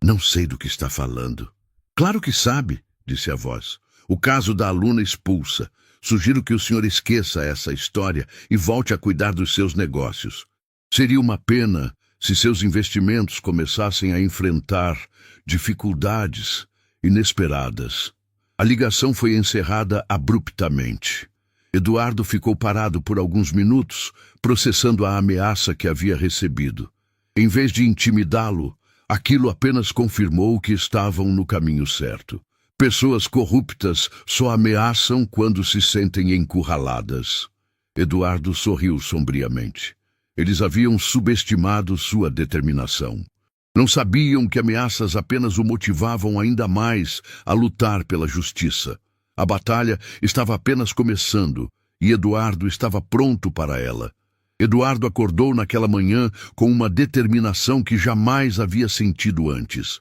Não sei do que está falando. Claro que sabe, disse a voz. O caso da aluna expulsa. Sugiro que o senhor esqueça essa história e volte a cuidar dos seus negócios. Seria uma pena se seus investimentos começassem a enfrentar dificuldades inesperadas. A ligação foi encerrada abruptamente. Eduardo ficou parado por alguns minutos, processando a ameaça que havia recebido. Em vez de intimidá-lo, aquilo apenas confirmou que estavam no caminho certo. Pessoas corruptas só ameaçam quando se sentem encurraladas. Eduardo sorriu sombriamente. Eles haviam subestimado sua determinação. Não sabiam que ameaças apenas o motivavam ainda mais a lutar pela justiça. A batalha estava apenas começando e Eduardo estava pronto para ela. Eduardo acordou naquela manhã com uma determinação que jamais havia sentido antes.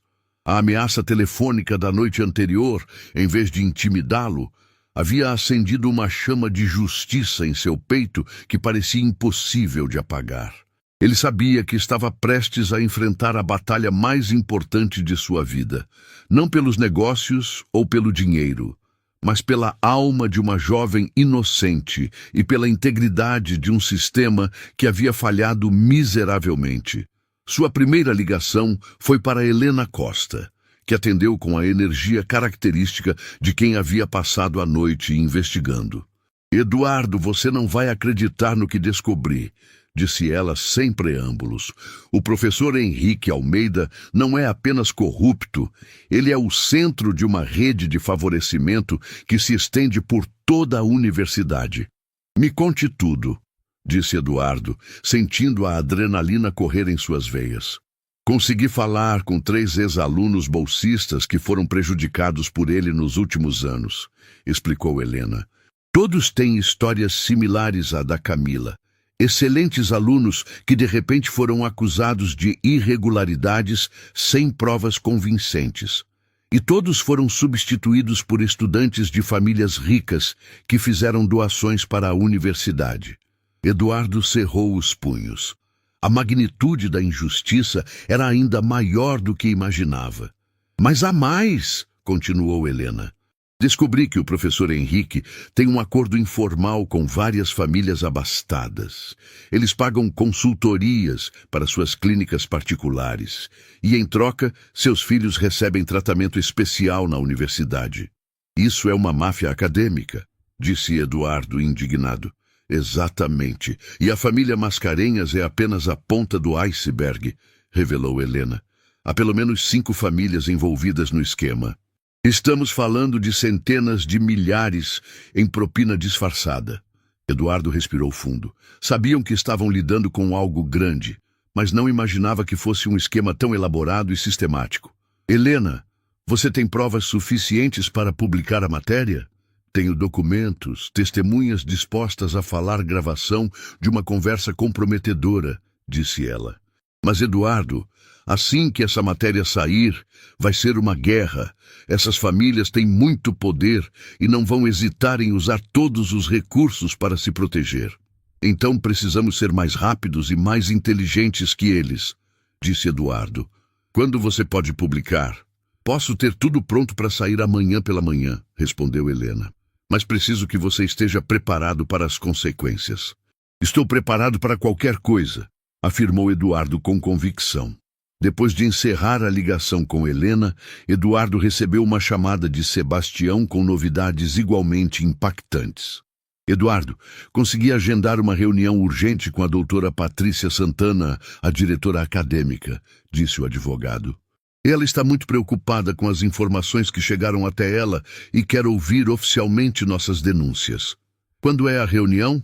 A ameaça telefônica da noite anterior, em vez de intimidá-lo, havia acendido uma chama de justiça em seu peito que parecia impossível de apagar. Ele sabia que estava prestes a enfrentar a batalha mais importante de sua vida, não pelos negócios ou pelo dinheiro, mas pela alma de uma jovem inocente e pela integridade de um sistema que havia falhado miseravelmente. Sua primeira ligação foi para Helena Costa, que atendeu com a energia característica de quem havia passado a noite investigando. Eduardo, você não vai acreditar no que descobri, disse ela sem preâmbulos. O professor Henrique Almeida não é apenas corrupto, ele é o centro de uma rede de favorecimento que se estende por toda a universidade. Me conte tudo, disse Eduardo, sentindo a adrenalina correr em suas veias. Consegui falar com 3 ex-alunos bolsistas que foram prejudicados por ele nos últimos anos, explicou Helena. Todos têm histórias similares à da Camila. Excelentes alunos que de repente foram acusados de irregularidades sem provas convincentes. E todos foram substituídos por estudantes de famílias ricas que fizeram doações para a universidade. Eduardo cerrou os punhos. A magnitude da injustiça era ainda maior do que imaginava. Mas há mais, continuou Helena. Descobri que o professor Henrique tem um acordo informal com várias famílias abastadas. Eles pagam consultorias para suas clínicas particulares e, em troca, seus filhos recebem tratamento especial na universidade. Isso é uma máfia acadêmica, disse Eduardo indignado. Exatamente. E a família Mascarenhas é apenas a ponta do iceberg, revelou Helena. Há pelo menos 5 famílias envolvidas no esquema. Estamos falando de centenas de milhares em propina disfarçada. Eduardo respirou fundo. Sabiam que estavam lidando com algo grande, mas não imaginava que fosse um esquema tão elaborado e sistemático. Helena, você tem provas suficientes para publicar a matéria? Tenho documentos, testemunhas dispostas a falar gravação de uma conversa comprometedora, disse ela. Mas, Eduardo, assim que essa matéria sair, vai ser uma guerra. Essas famílias têm muito poder e não vão hesitar em usar todos os recursos para se proteger. Então precisamos ser mais rápidos e mais inteligentes que eles, disse Eduardo. Quando você pode publicar? Posso ter tudo pronto para sair amanhã pela manhã, respondeu Helena. Mas preciso que você esteja preparado para as consequências. Estou preparado para qualquer coisa, afirmou Eduardo com convicção. Depois de encerrar a ligação com Helena, Eduardo recebeu uma chamada de Sebastião com novidades igualmente impactantes. Eduardo, consegui agendar uma reunião urgente com a doutora Patrícia Santana, a diretora acadêmica, disse o advogado. Ela está muito preocupada com as informações que chegaram até ela e quer ouvir oficialmente nossas denúncias. Quando é a reunião?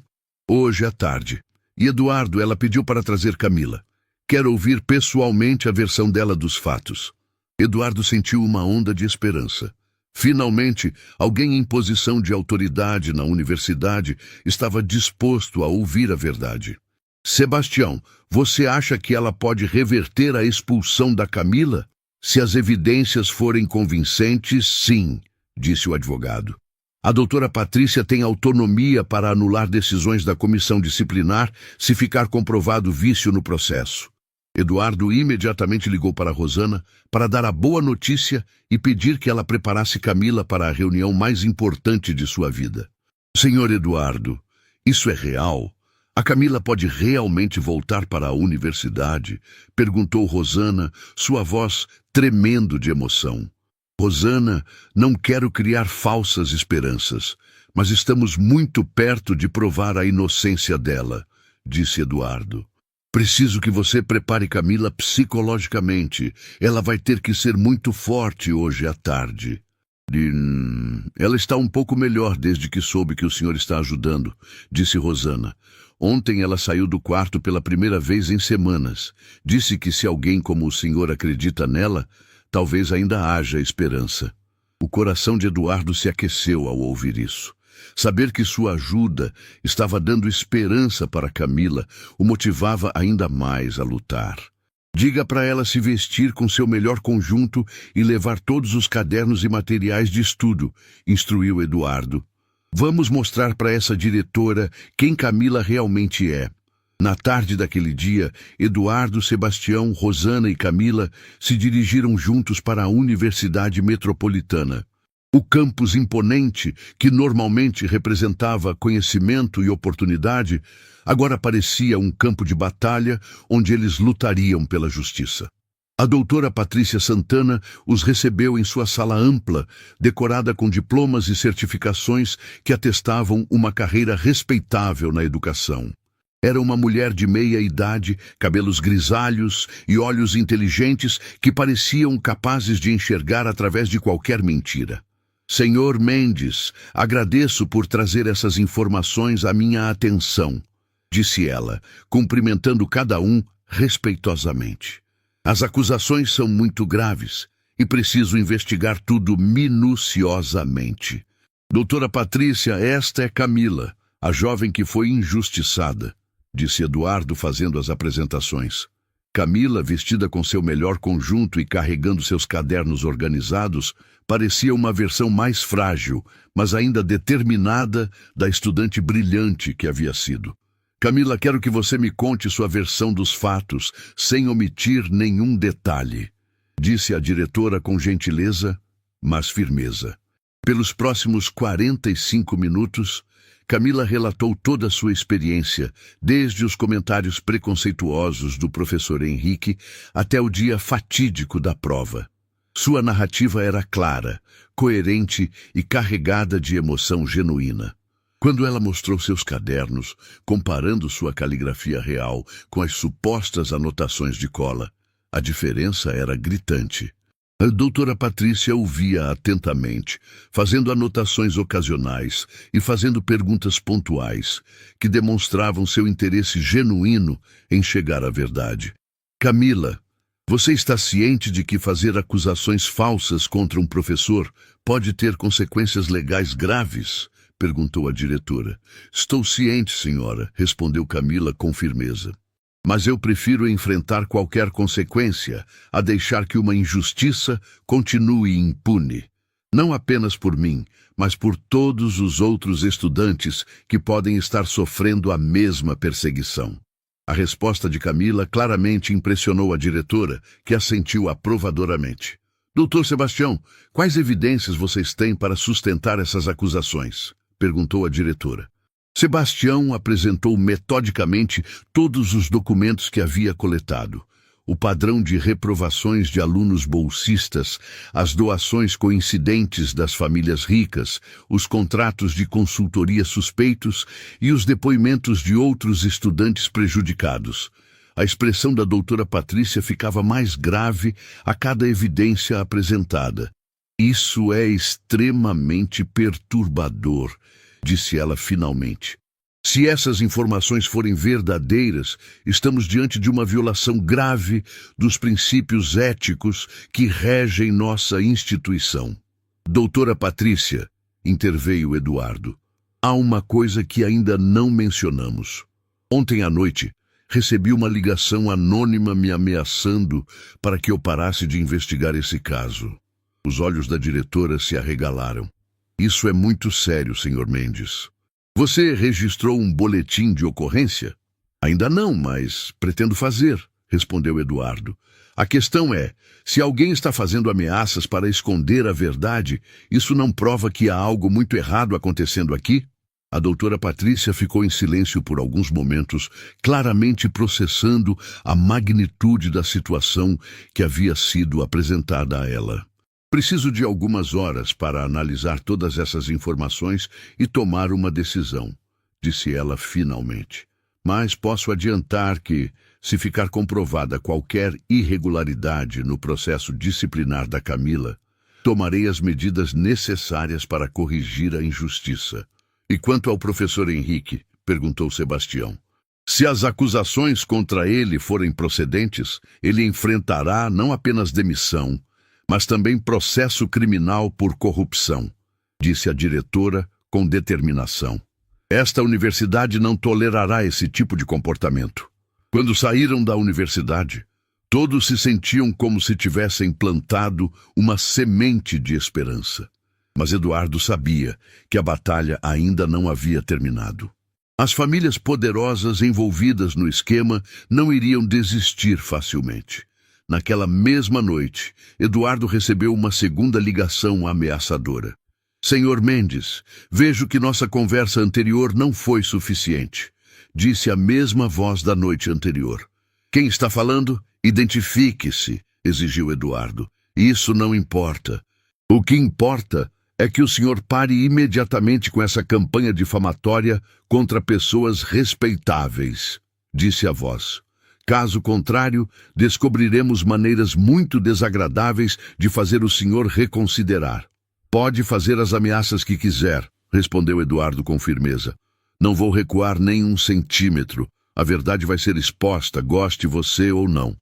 Hoje à tarde. E Eduardo, ela pediu para trazer Camila. Quer ouvir pessoalmente a versão dela dos fatos. Eduardo sentiu uma onda de esperança. Finalmente, alguém em posição de autoridade na universidade estava disposto a ouvir a verdade. Sebastião, você acha que ela pode reverter a expulsão da Camila? Se as evidências forem convincentes, sim, disse o advogado. A doutora Patrícia tem autonomia para anular decisões da comissão disciplinar se ficar comprovado vício no processo. Eduardo imediatamente ligou para Rosana para dar a boa notícia e pedir que ela preparasse Camila para a reunião mais importante de sua vida. Senhor Eduardo, isso é real? A Camila pode realmente voltar para a universidade? Perguntou Rosana, sua voz tremendo de emoção. Rosana, não quero criar falsas esperanças, mas estamos muito perto de provar a inocência dela, disse Eduardo. Preciso que você prepare Camila psicologicamente. Ela vai ter que ser muito forte hoje à tarde. Ela está um pouco melhor desde que soube que o senhor está ajudando, disse Rosana. Ontem ela saiu do quarto pela primeira vez em semanas. Disse que se alguém como o senhor acredita nela, talvez ainda haja esperança. O coração de Eduardo se aqueceu ao ouvir isso. Saber que sua ajuda estava dando esperança para Camila o motivava ainda mais a lutar. Diga para ela se vestir com seu melhor conjunto e levar todos os cadernos e materiais de estudo, instruiu Eduardo. Vamos mostrar para essa diretora quem Camila realmente é. Na tarde daquele dia, Eduardo, Sebastião, Rosana e Camila se dirigiram juntos para a Universidade Metropolitana. O campus imponente, que normalmente representava conhecimento e oportunidade, agora parecia um campo de batalha onde eles lutariam pela justiça. A doutora Patrícia Santana os recebeu em sua sala ampla, decorada com diplomas e certificações que atestavam uma carreira respeitável na educação. Era uma mulher de meia idade, cabelos grisalhos e olhos inteligentes que pareciam capazes de enxergar através de qualquer mentira. Senhor Mendes, agradeço por trazer essas informações à minha atenção, disse ela, cumprimentando cada um respeitosamente. As acusações são muito graves e preciso investigar tudo minuciosamente. Doutora Patrícia, esta é Camila, a jovem que foi injustiçada, disse Eduardo fazendo as apresentações. Camila, vestida com seu melhor conjunto e carregando seus cadernos organizados, parecia uma versão mais frágil, mas ainda determinada da estudante brilhante que havia sido. Camila, quero que você me conte sua versão dos fatos, sem omitir nenhum detalhe, disse a diretora com gentileza, mas firmeza. Pelos próximos 45 minutos, Camila relatou toda a sua experiência, desde os comentários preconceituosos do professor Henrique até o dia fatídico da prova. Sua narrativa era clara, coerente e carregada de emoção genuína. Quando ela mostrou seus cadernos, comparando sua caligrafia real com as supostas anotações de cola, a diferença era gritante. A doutora Patrícia ouvia atentamente, fazendo anotações ocasionais e fazendo perguntas pontuais, que demonstravam seu interesse genuíno em chegar à verdade. Camila, você está ciente de que fazer acusações falsas contra um professor pode ter consequências legais graves? Perguntou a diretora. Estou ciente, senhora, respondeu Camila com firmeza. Mas eu prefiro enfrentar qualquer consequência a deixar que uma injustiça continue impune. Não apenas por mim, mas por todos os outros estudantes que podem estar sofrendo a mesma perseguição. A resposta de Camila claramente impressionou a diretora, que assentiu aprovadoramente. Doutor Sebastião, quais evidências vocês têm para sustentar essas acusações? Perguntou a diretora. Sebastião apresentou metodicamente todos os documentos que havia coletado. O padrão de reprovações de alunos bolsistas, as doações coincidentes das famílias ricas, os contratos de consultoria suspeitos e os depoimentos de outros estudantes prejudicados. A expressão da doutora Patrícia ficava mais grave a cada evidência apresentada. Isso é extremamente perturbador, disse ela finalmente. Se essas informações forem verdadeiras, estamos diante de uma violação grave dos princípios éticos que regem nossa instituição. Doutora Patrícia, interveio Eduardo, há uma coisa que ainda não mencionamos. Ontem à noite, recebi uma ligação anônima me ameaçando para que eu parasse de investigar esse caso. Os olhos da diretora se arregalaram. Isso é muito sério, Sr. Mendes. Você registrou um boletim de ocorrência? Ainda não, mas pretendo fazer, respondeu Eduardo. A questão é, se alguém está fazendo ameaças para esconder a verdade, isso não prova que há algo muito errado acontecendo aqui? A doutora Patrícia ficou em silêncio por alguns momentos, claramente processando a magnitude da situação que havia sido apresentada a ela. Preciso de algumas horas para analisar todas essas informações e tomar uma decisão, disse ela finalmente. Mas posso adiantar que, se ficar comprovada qualquer irregularidade no processo disciplinar da Camila, tomarei as medidas necessárias para corrigir a injustiça. E quanto ao professor Henrique? Perguntou Sebastião. Se as acusações contra ele forem procedentes, ele enfrentará não apenas demissão, mas também processo criminal por corrupção, disse a diretora com determinação. Esta universidade não tolerará esse tipo de comportamento. Quando saíram da universidade, todos se sentiam como se tivessem plantado uma semente de esperança. Mas Eduardo sabia que a batalha ainda não havia terminado. As famílias poderosas envolvidas no esquema não iriam desistir facilmente. Naquela mesma noite, Eduardo recebeu uma segunda ligação ameaçadora. Senhor Mendes, vejo que nossa conversa anterior não foi suficiente, disse a mesma voz da noite anterior. Quem está falando? Identifique-se, exigiu Eduardo. Isso não importa. O que importa é que o senhor pare imediatamente com essa campanha difamatória contra pessoas respeitáveis, disse a voz. Caso contrário, descobriremos maneiras muito desagradáveis de fazer o senhor reconsiderar. Pode fazer as ameaças que quiser, respondeu Eduardo com firmeza. Não vou recuar nem um centímetro. A verdade vai ser exposta, goste você ou não.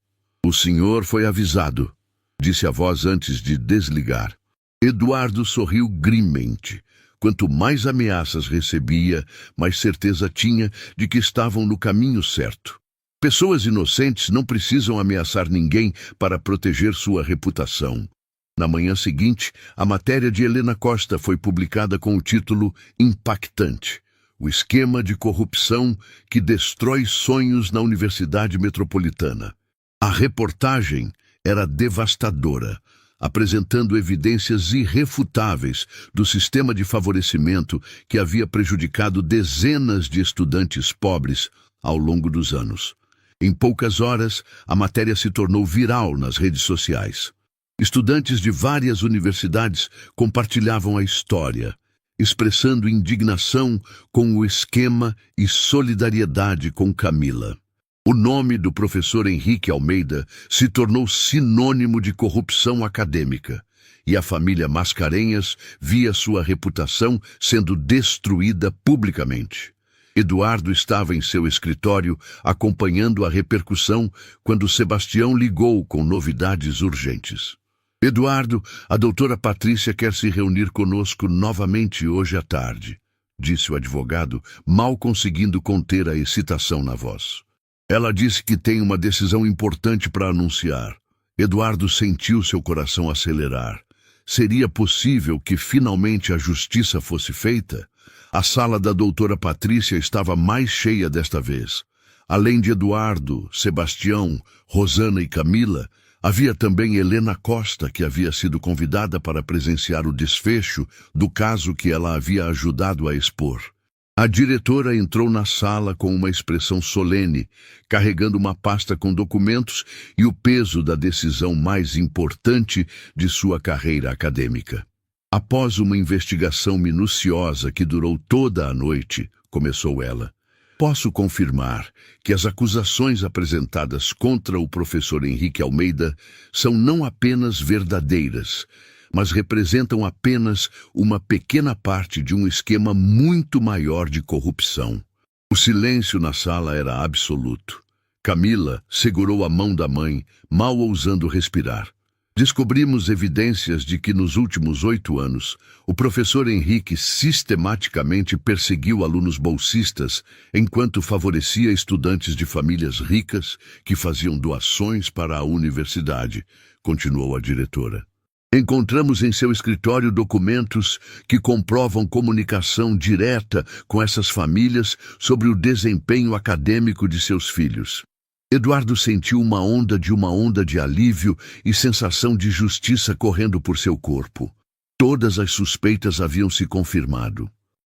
O senhor foi avisado, disse a voz antes de desligar. Eduardo sorriu grimmente. Quanto mais ameaças recebia, mais certeza tinha de que estavam no caminho certo. Pessoas inocentes não precisam ameaçar ninguém para proteger sua reputação. Na manhã seguinte, a matéria de Helena Costa foi publicada com o título impactante: O esquema de corrupção que destrói sonhos na Universidade Metropolitana. A reportagem era devastadora, apresentando evidências irrefutáveis do sistema de favorecimento que havia prejudicado dezenas de estudantes pobres ao longo dos anos. Em poucas horas, a matéria se tornou viral nas redes sociais. Estudantes de várias universidades compartilhavam a história, expressando indignação com o esquema e solidariedade com Camila. O nome do professor Henrique Almeida se tornou sinônimo de corrupção acadêmica, e a família Mascarenhas via sua reputação sendo destruída publicamente. Eduardo estava em seu escritório acompanhando a repercussão quando Sebastião ligou com novidades urgentes. Eduardo, a doutora Patrícia quer se reunir conosco novamente hoje à tarde, disse o advogado, mal conseguindo conter a excitação na voz. Ela disse que tem uma decisão importante para anunciar. Eduardo sentiu seu coração acelerar. Seria possível que finalmente a justiça fosse feita? A sala da doutora Patrícia estava mais cheia desta vez. Além de Eduardo, Sebastião, Rosana e Camila, havia também Helena Costa, que havia sido convidada para presenciar o desfecho do caso que ela havia ajudado a expor. A diretora entrou na sala com uma expressão solene, carregando uma pasta com documentos e o peso da decisão mais importante de sua carreira acadêmica. Após uma investigação minuciosa que durou toda a noite, começou ela, posso confirmar que as acusações apresentadas contra o professor Henrique Almeida são não apenas verdadeiras, mas representam apenas uma pequena parte de um esquema muito maior de corrupção. O silêncio na sala era absoluto. Camila segurou a mão da mãe, mal ousando respirar. Descobrimos evidências de que nos últimos 8 anos, o professor Henrique sistematicamente perseguiu alunos bolsistas enquanto favorecia estudantes de famílias ricas que faziam doações para a universidade, continuou a diretora. Encontramos em seu escritório documentos que comprovam comunicação direta com essas famílias sobre o desempenho acadêmico de seus filhos. Eduardo sentiu uma onda de alívio e sensação de justiça correndo por seu corpo. Todas as suspeitas haviam se confirmado.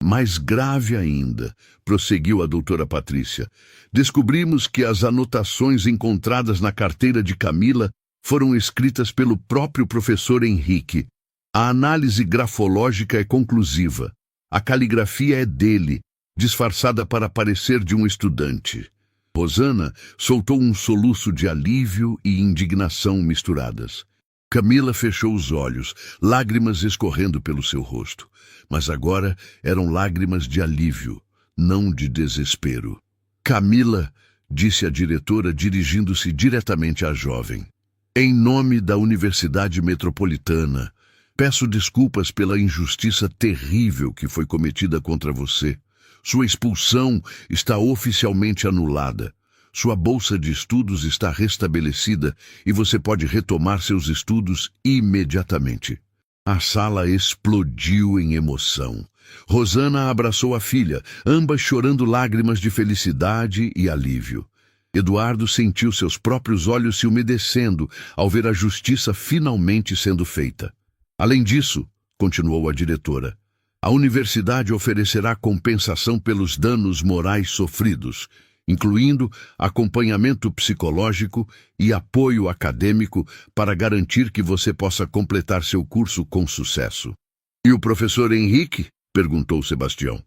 Mais grave ainda, prosseguiu a doutora Patrícia, descobrimos que as anotações encontradas na carteira de Camila foram escritas pelo próprio professor Henrique. A análise grafológica é conclusiva. A caligrafia é dele, disfarçada para parecer de um estudante. Rosana soltou um soluço de alívio e indignação misturadas. Camila fechou os olhos, lágrimas escorrendo pelo seu rosto. Mas agora eram lágrimas de alívio, não de desespero. Camila, disse a diretora dirigindo-se diretamente à jovem. Em nome da Universidade Metropolitana, peço desculpas pela injustiça terrível que foi cometida contra você. Sua expulsão está oficialmente anulada. Sua bolsa de estudos está restabelecida e você pode retomar seus estudos imediatamente. A sala explodiu em emoção. Rosana abraçou a filha, ambas chorando lágrimas de felicidade e alívio. Eduardo sentiu seus próprios olhos se umedecendo ao ver a justiça finalmente sendo feita. Além disso, continuou a diretora, a universidade oferecerá compensação pelos danos morais sofridos, incluindo acompanhamento psicológico e apoio acadêmico para garantir que você possa completar seu curso com sucesso. E o professor Henrique? Perguntou Sebastião.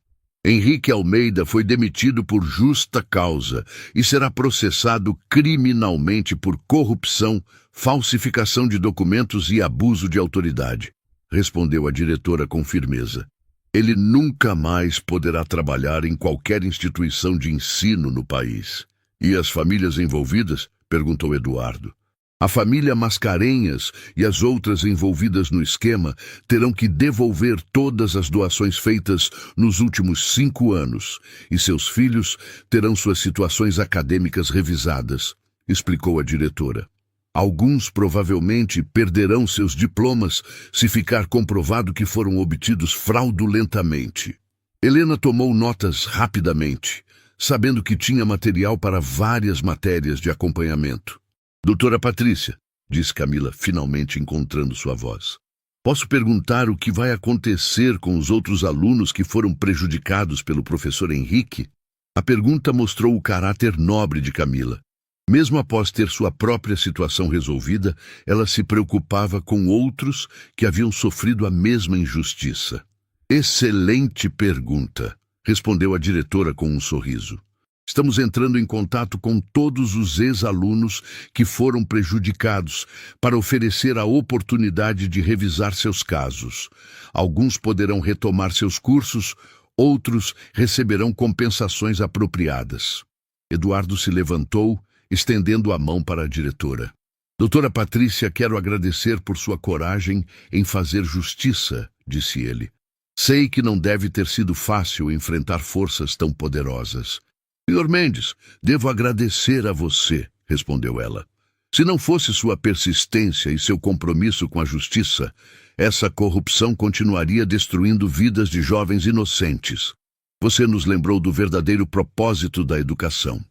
Henrique Almeida foi demitido por justa causa e será processado criminalmente por corrupção, falsificação de documentos e abuso de autoridade, respondeu a diretora com firmeza. Ele nunca mais poderá trabalhar em qualquer instituição de ensino no país. E as famílias envolvidas? Perguntou Eduardo. A família Mascarenhas e as outras envolvidas no esquema terão que devolver todas as doações feitas nos últimos 5 anos, e seus filhos terão suas situações acadêmicas revisadas, explicou a diretora. Alguns provavelmente perderão seus diplomas se ficar comprovado que foram obtidos fraudulentamente. Helena tomou notas rapidamente, sabendo que tinha material para várias matérias de acompanhamento. Doutora Patrícia, disse Camila, finalmente encontrando sua voz. Posso perguntar o que vai acontecer com os outros alunos que foram prejudicados pelo professor Henrique? A pergunta mostrou o caráter nobre de Camila. Mesmo após ter sua própria situação resolvida, ela se preocupava com outros que haviam sofrido a mesma injustiça. Excelente pergunta, respondeu a diretora com um sorriso. Estamos entrando em contato com todos os ex-alunos que foram prejudicados para oferecer a oportunidade de revisar seus casos. Alguns poderão retomar seus cursos, outros receberão compensações apropriadas. Eduardo se levantou, estendendo a mão para a diretora. Doutora Patrícia, quero agradecer por sua coragem em fazer justiça, disse ele. Sei que não deve ter sido fácil enfrentar forças tão poderosas. Senhor Mendes, devo agradecer a você, respondeu ela. Se não fosse sua persistência e seu compromisso com a justiça, essa corrupção continuaria destruindo vidas de jovens inocentes. Você nos lembrou do verdadeiro propósito da educação.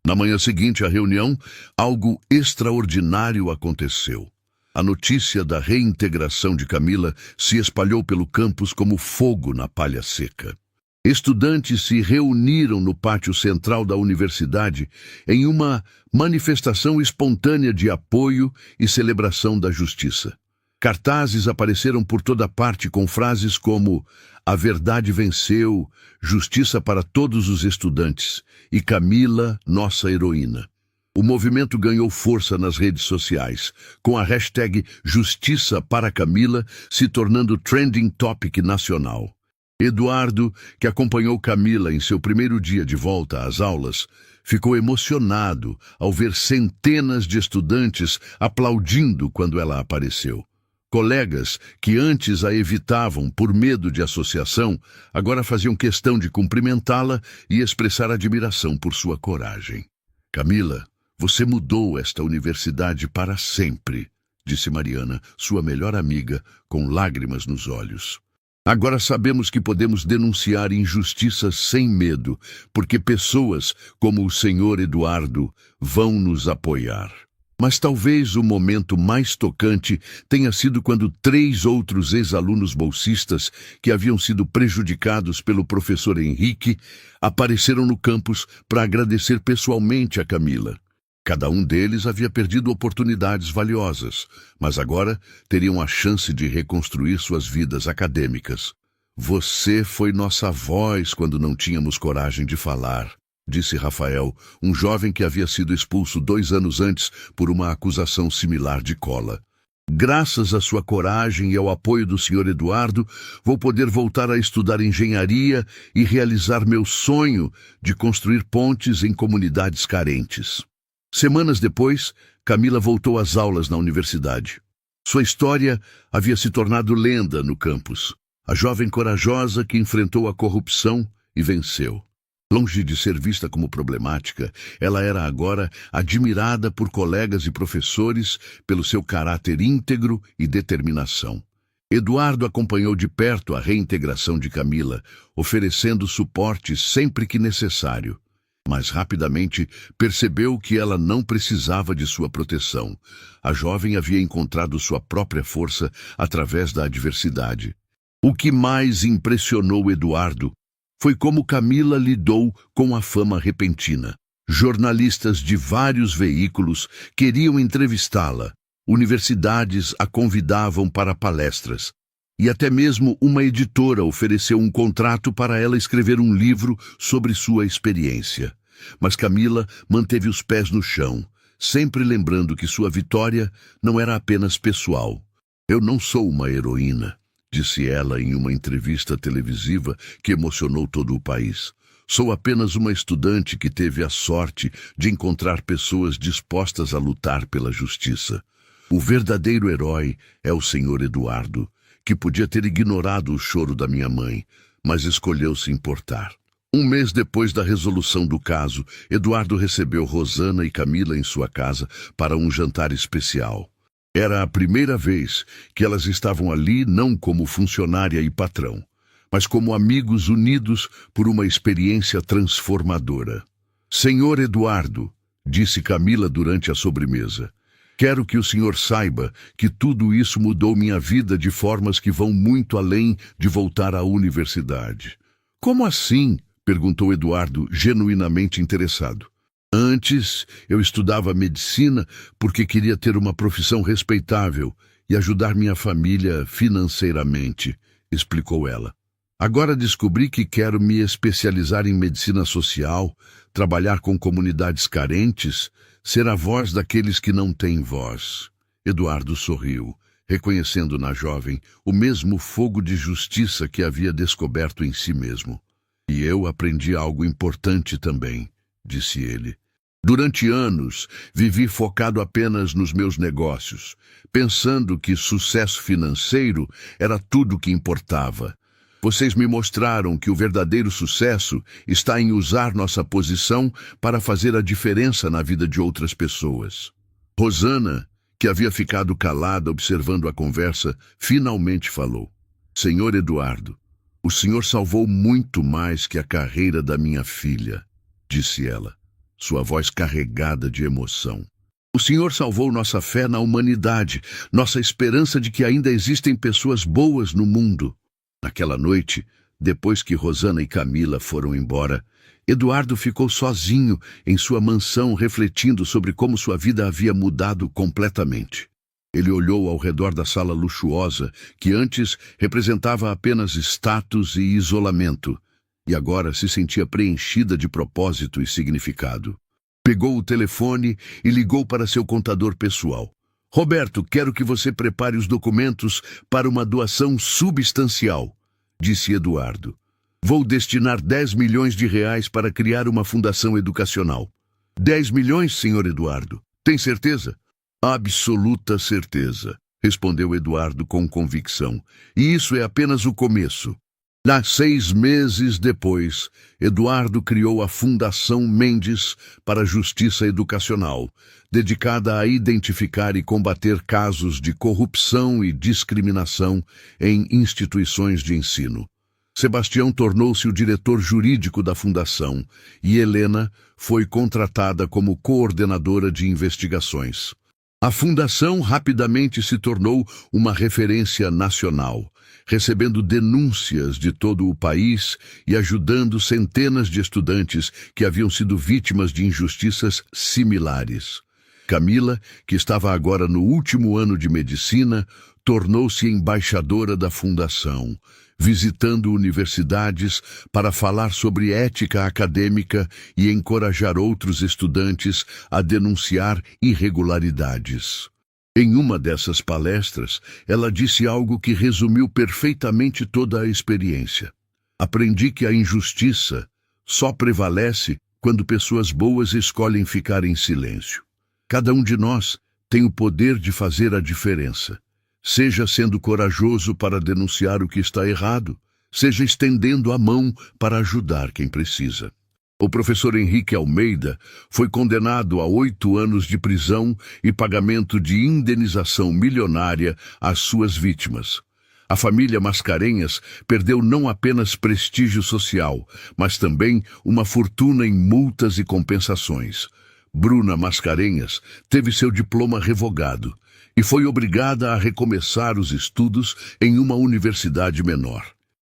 Na manhã seguinte à reunião, algo extraordinário aconteceu. A notícia da reintegração de Camila se espalhou pelo campus como fogo na palha seca. Estudantes se reuniram no pátio central da universidade em uma manifestação espontânea de apoio e celebração da justiça. Cartazes apareceram por toda parte com frases como "A verdade venceu", "Justiça para todos os estudantes" e "Camila, nossa heroína". O movimento ganhou força nas redes sociais, com a hashtag Justiça para Camila se tornando trending topic nacional. Eduardo, que acompanhou Camila em seu primeiro dia de volta às aulas, ficou emocionado ao ver centenas de estudantes aplaudindo quando ela apareceu. Colegas que antes a evitavam por medo de associação, agora faziam questão de cumprimentá-la e expressar admiração por sua coragem. Camila, você mudou esta universidade para sempre, disse Mariana, sua melhor amiga, com lágrimas nos olhos. Agora sabemos que podemos denunciar injustiças sem medo, porque pessoas como o senhor Eduardo vão nos apoiar. Mas talvez o momento mais tocante tenha sido quando 3 outros ex-alunos bolsistas que haviam sido prejudicados pelo professor Henrique apareceram no campus para agradecer pessoalmente a Camila. Cada um deles havia perdido oportunidades valiosas, mas agora teriam a chance de reconstruir suas vidas acadêmicas. Você foi nossa voz quando não tínhamos coragem de falar, disse Rafael, um jovem que havia sido expulso 2 anos antes por uma acusação similar de cola. Graças à sua coragem e ao apoio do Sr. Eduardo, vou poder voltar a estudar engenharia e realizar meu sonho de construir pontes em comunidades carentes. Semanas depois, Camila voltou às aulas na universidade. Sua história havia se tornado lenda no campus. A jovem corajosa que enfrentou a corrupção e venceu. Longe de ser vista como problemática, ela era agora admirada por colegas e professores pelo seu caráter íntegro e determinação. Eduardo acompanhou de perto a reintegração de Camila, oferecendo suporte sempre que necessário. Mas rapidamente percebeu que ela não precisava de sua proteção. A jovem havia encontrado sua própria força através da adversidade. O que mais impressionou Eduardo foi como Camila lidou com a fama repentina. Jornalistas de vários veículos queriam entrevistá-la. Universidades a convidavam para palestras. E até mesmo uma editora ofereceu um contrato para ela escrever um livro sobre sua experiência. Mas Camila manteve os pés no chão, sempre lembrando que sua vitória não era apenas pessoal. Eu não sou uma heroína, disse ela em uma entrevista televisiva que emocionou todo o país. Sou apenas uma estudante que teve a sorte de encontrar pessoas dispostas a lutar pela justiça. O verdadeiro herói é o Sr. Eduardo, que podia ter ignorado o choro da minha mãe, mas escolheu se importar. Um mês depois da resolução do caso, Eduardo recebeu Rosana e Camila em sua casa para um jantar especial. Era a primeira vez que elas estavam ali não como funcionária e patrão, mas como amigos unidos por uma experiência transformadora. Senhor Eduardo, disse Camila durante a sobremesa, quero que o senhor saiba que tudo isso mudou minha vida de formas que vão muito além de voltar à universidade. Como assim? Perguntou Eduardo, genuinamente interessado. Antes, eu estudava medicina porque queria ter uma profissão respeitável e ajudar minha família financeiramente, explicou ela. Agora descobri que quero me especializar em medicina social, trabalhar com comunidades carentes, ser a voz daqueles que não têm voz. Eduardo sorriu, reconhecendo na jovem o mesmo fogo de justiça que havia descoberto em si mesmo. E eu aprendi algo importante também, disse ele. Durante anos, vivi focado apenas nos meus negócios, pensando que sucesso financeiro era tudo o que importava. Vocês me mostraram que o verdadeiro sucesso está em usar nossa posição para fazer a diferença na vida de outras pessoas. Rosana, que havia ficado calada observando a conversa, finalmente falou. Senhor Eduardo, o senhor salvou muito mais que a carreira da minha filha, disse ela, sua voz carregada de emoção. O senhor salvou nossa fé na humanidade, nossa esperança de que ainda existem pessoas boas no mundo. Naquela noite, depois que Rosana e Camila foram embora, Eduardo ficou sozinho em sua mansão refletindo sobre como sua vida havia mudado completamente. Ele olhou ao redor da sala luxuosa, que antes representava apenas status e isolamento, e agora se sentia preenchida de propósito e significado. Pegou o telefone e ligou para seu contador pessoal. Roberto, quero que você prepare os documentos para uma doação substancial, disse Eduardo. Vou destinar 10 milhões de reais para criar uma fundação educacional. 10 milhões, senhor Eduardo? Tem certeza? Absoluta certeza, respondeu Eduardo com convicção. E isso é apenas o começo. 6 meses depois, Eduardo criou a Fundação Mendes para a Justiça Educacional, dedicada a identificar e combater casos de corrupção e discriminação em instituições de ensino. Sebastião tornou-se o diretor jurídico da fundação e Helena foi contratada como coordenadora de investigações. A fundação rapidamente se tornou uma referência nacional, recebendo denúncias de todo o país e ajudando centenas de estudantes que haviam sido vítimas de injustiças similares. Camila, que estava agora no último ano de medicina, tornou-se embaixadora da fundação, visitando universidades para falar sobre ética acadêmica e encorajar outros estudantes a denunciar irregularidades. Em uma dessas palestras, ela disse algo que resumiu perfeitamente toda a experiência. Aprendi que a injustiça só prevalece quando pessoas boas escolhem ficar em silêncio. Cada um de nós tem o poder de fazer a diferença. Seja sendo corajoso para denunciar o que está errado, seja estendendo a mão para ajudar quem precisa. O professor Henrique Almeida foi condenado a 8 anos de prisão e pagamento de indenização milionária às suas vítimas. A família Mascarenhas perdeu não apenas prestígio social, mas também uma fortuna em multas e compensações. Bruna Mascarenhas teve seu diploma revogado e foi obrigada a recomeçar os estudos em uma universidade menor.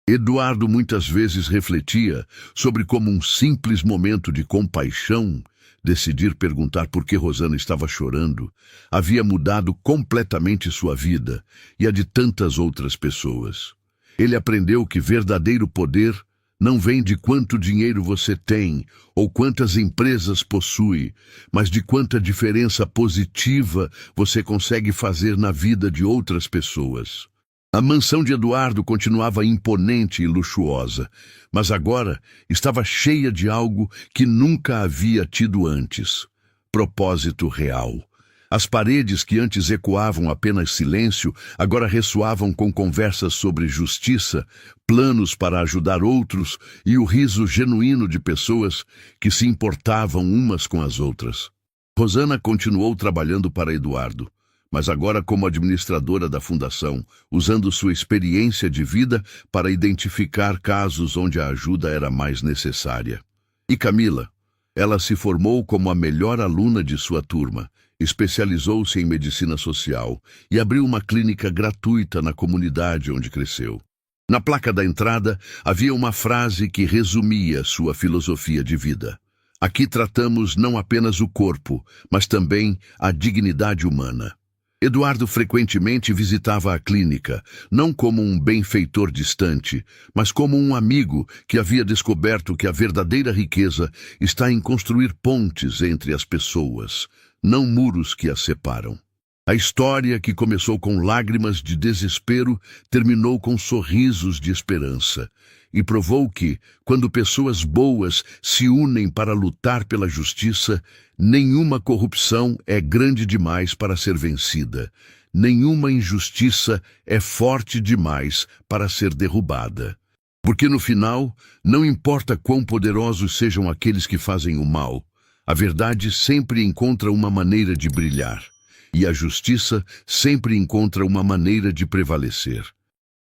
Eduardo muitas vezes refletia sobre como um simples momento de compaixão, decidir perguntar por que Rosana estava chorando, havia mudado completamente sua vida e a de tantas outras pessoas. Ele aprendeu que verdadeiro poder não vem de quanto dinheiro você tem ou quantas empresas possui, mas de quanta diferença positiva você consegue fazer na vida de outras pessoas. A mansão de Eduardo continuava imponente e luxuosa, mas agora estava cheia de algo que nunca havia tido antes: propósito real. As paredes que antes ecoavam apenas silêncio, agora ressoavam com conversas sobre justiça, planos para ajudar outros e o riso genuíno de pessoas que se importavam umas com as outras. Rosana continuou trabalhando para Eduardo, mas agora como administradora da fundação, usando sua experiência de vida para identificar casos onde a ajuda era mais necessária. E Camila? Ela se formou como a melhor aluna de sua turma, especializou-se em medicina social e abriu uma clínica gratuita na comunidade onde cresceu. Na placa da entrada havia uma frase que resumia sua filosofia de vida: aqui tratamos não apenas o corpo, mas também a dignidade humana. Eduardo frequentemente visitava a clínica, não como um benfeitor distante, mas como um amigo que havia descoberto que a verdadeira riqueza está em construir pontes entre as pessoas, não muros que as separam. A história, que começou com lágrimas de desespero, terminou com sorrisos de esperança, e provou que, quando pessoas boas se unem para lutar pela justiça, nenhuma corrupção é grande demais para ser vencida, nenhuma injustiça é forte demais para ser derrubada. Porque no final, não importa quão poderosos sejam aqueles que fazem o mal, a verdade sempre encontra uma maneira de brilhar, e a justiça sempre encontra uma maneira de prevalecer.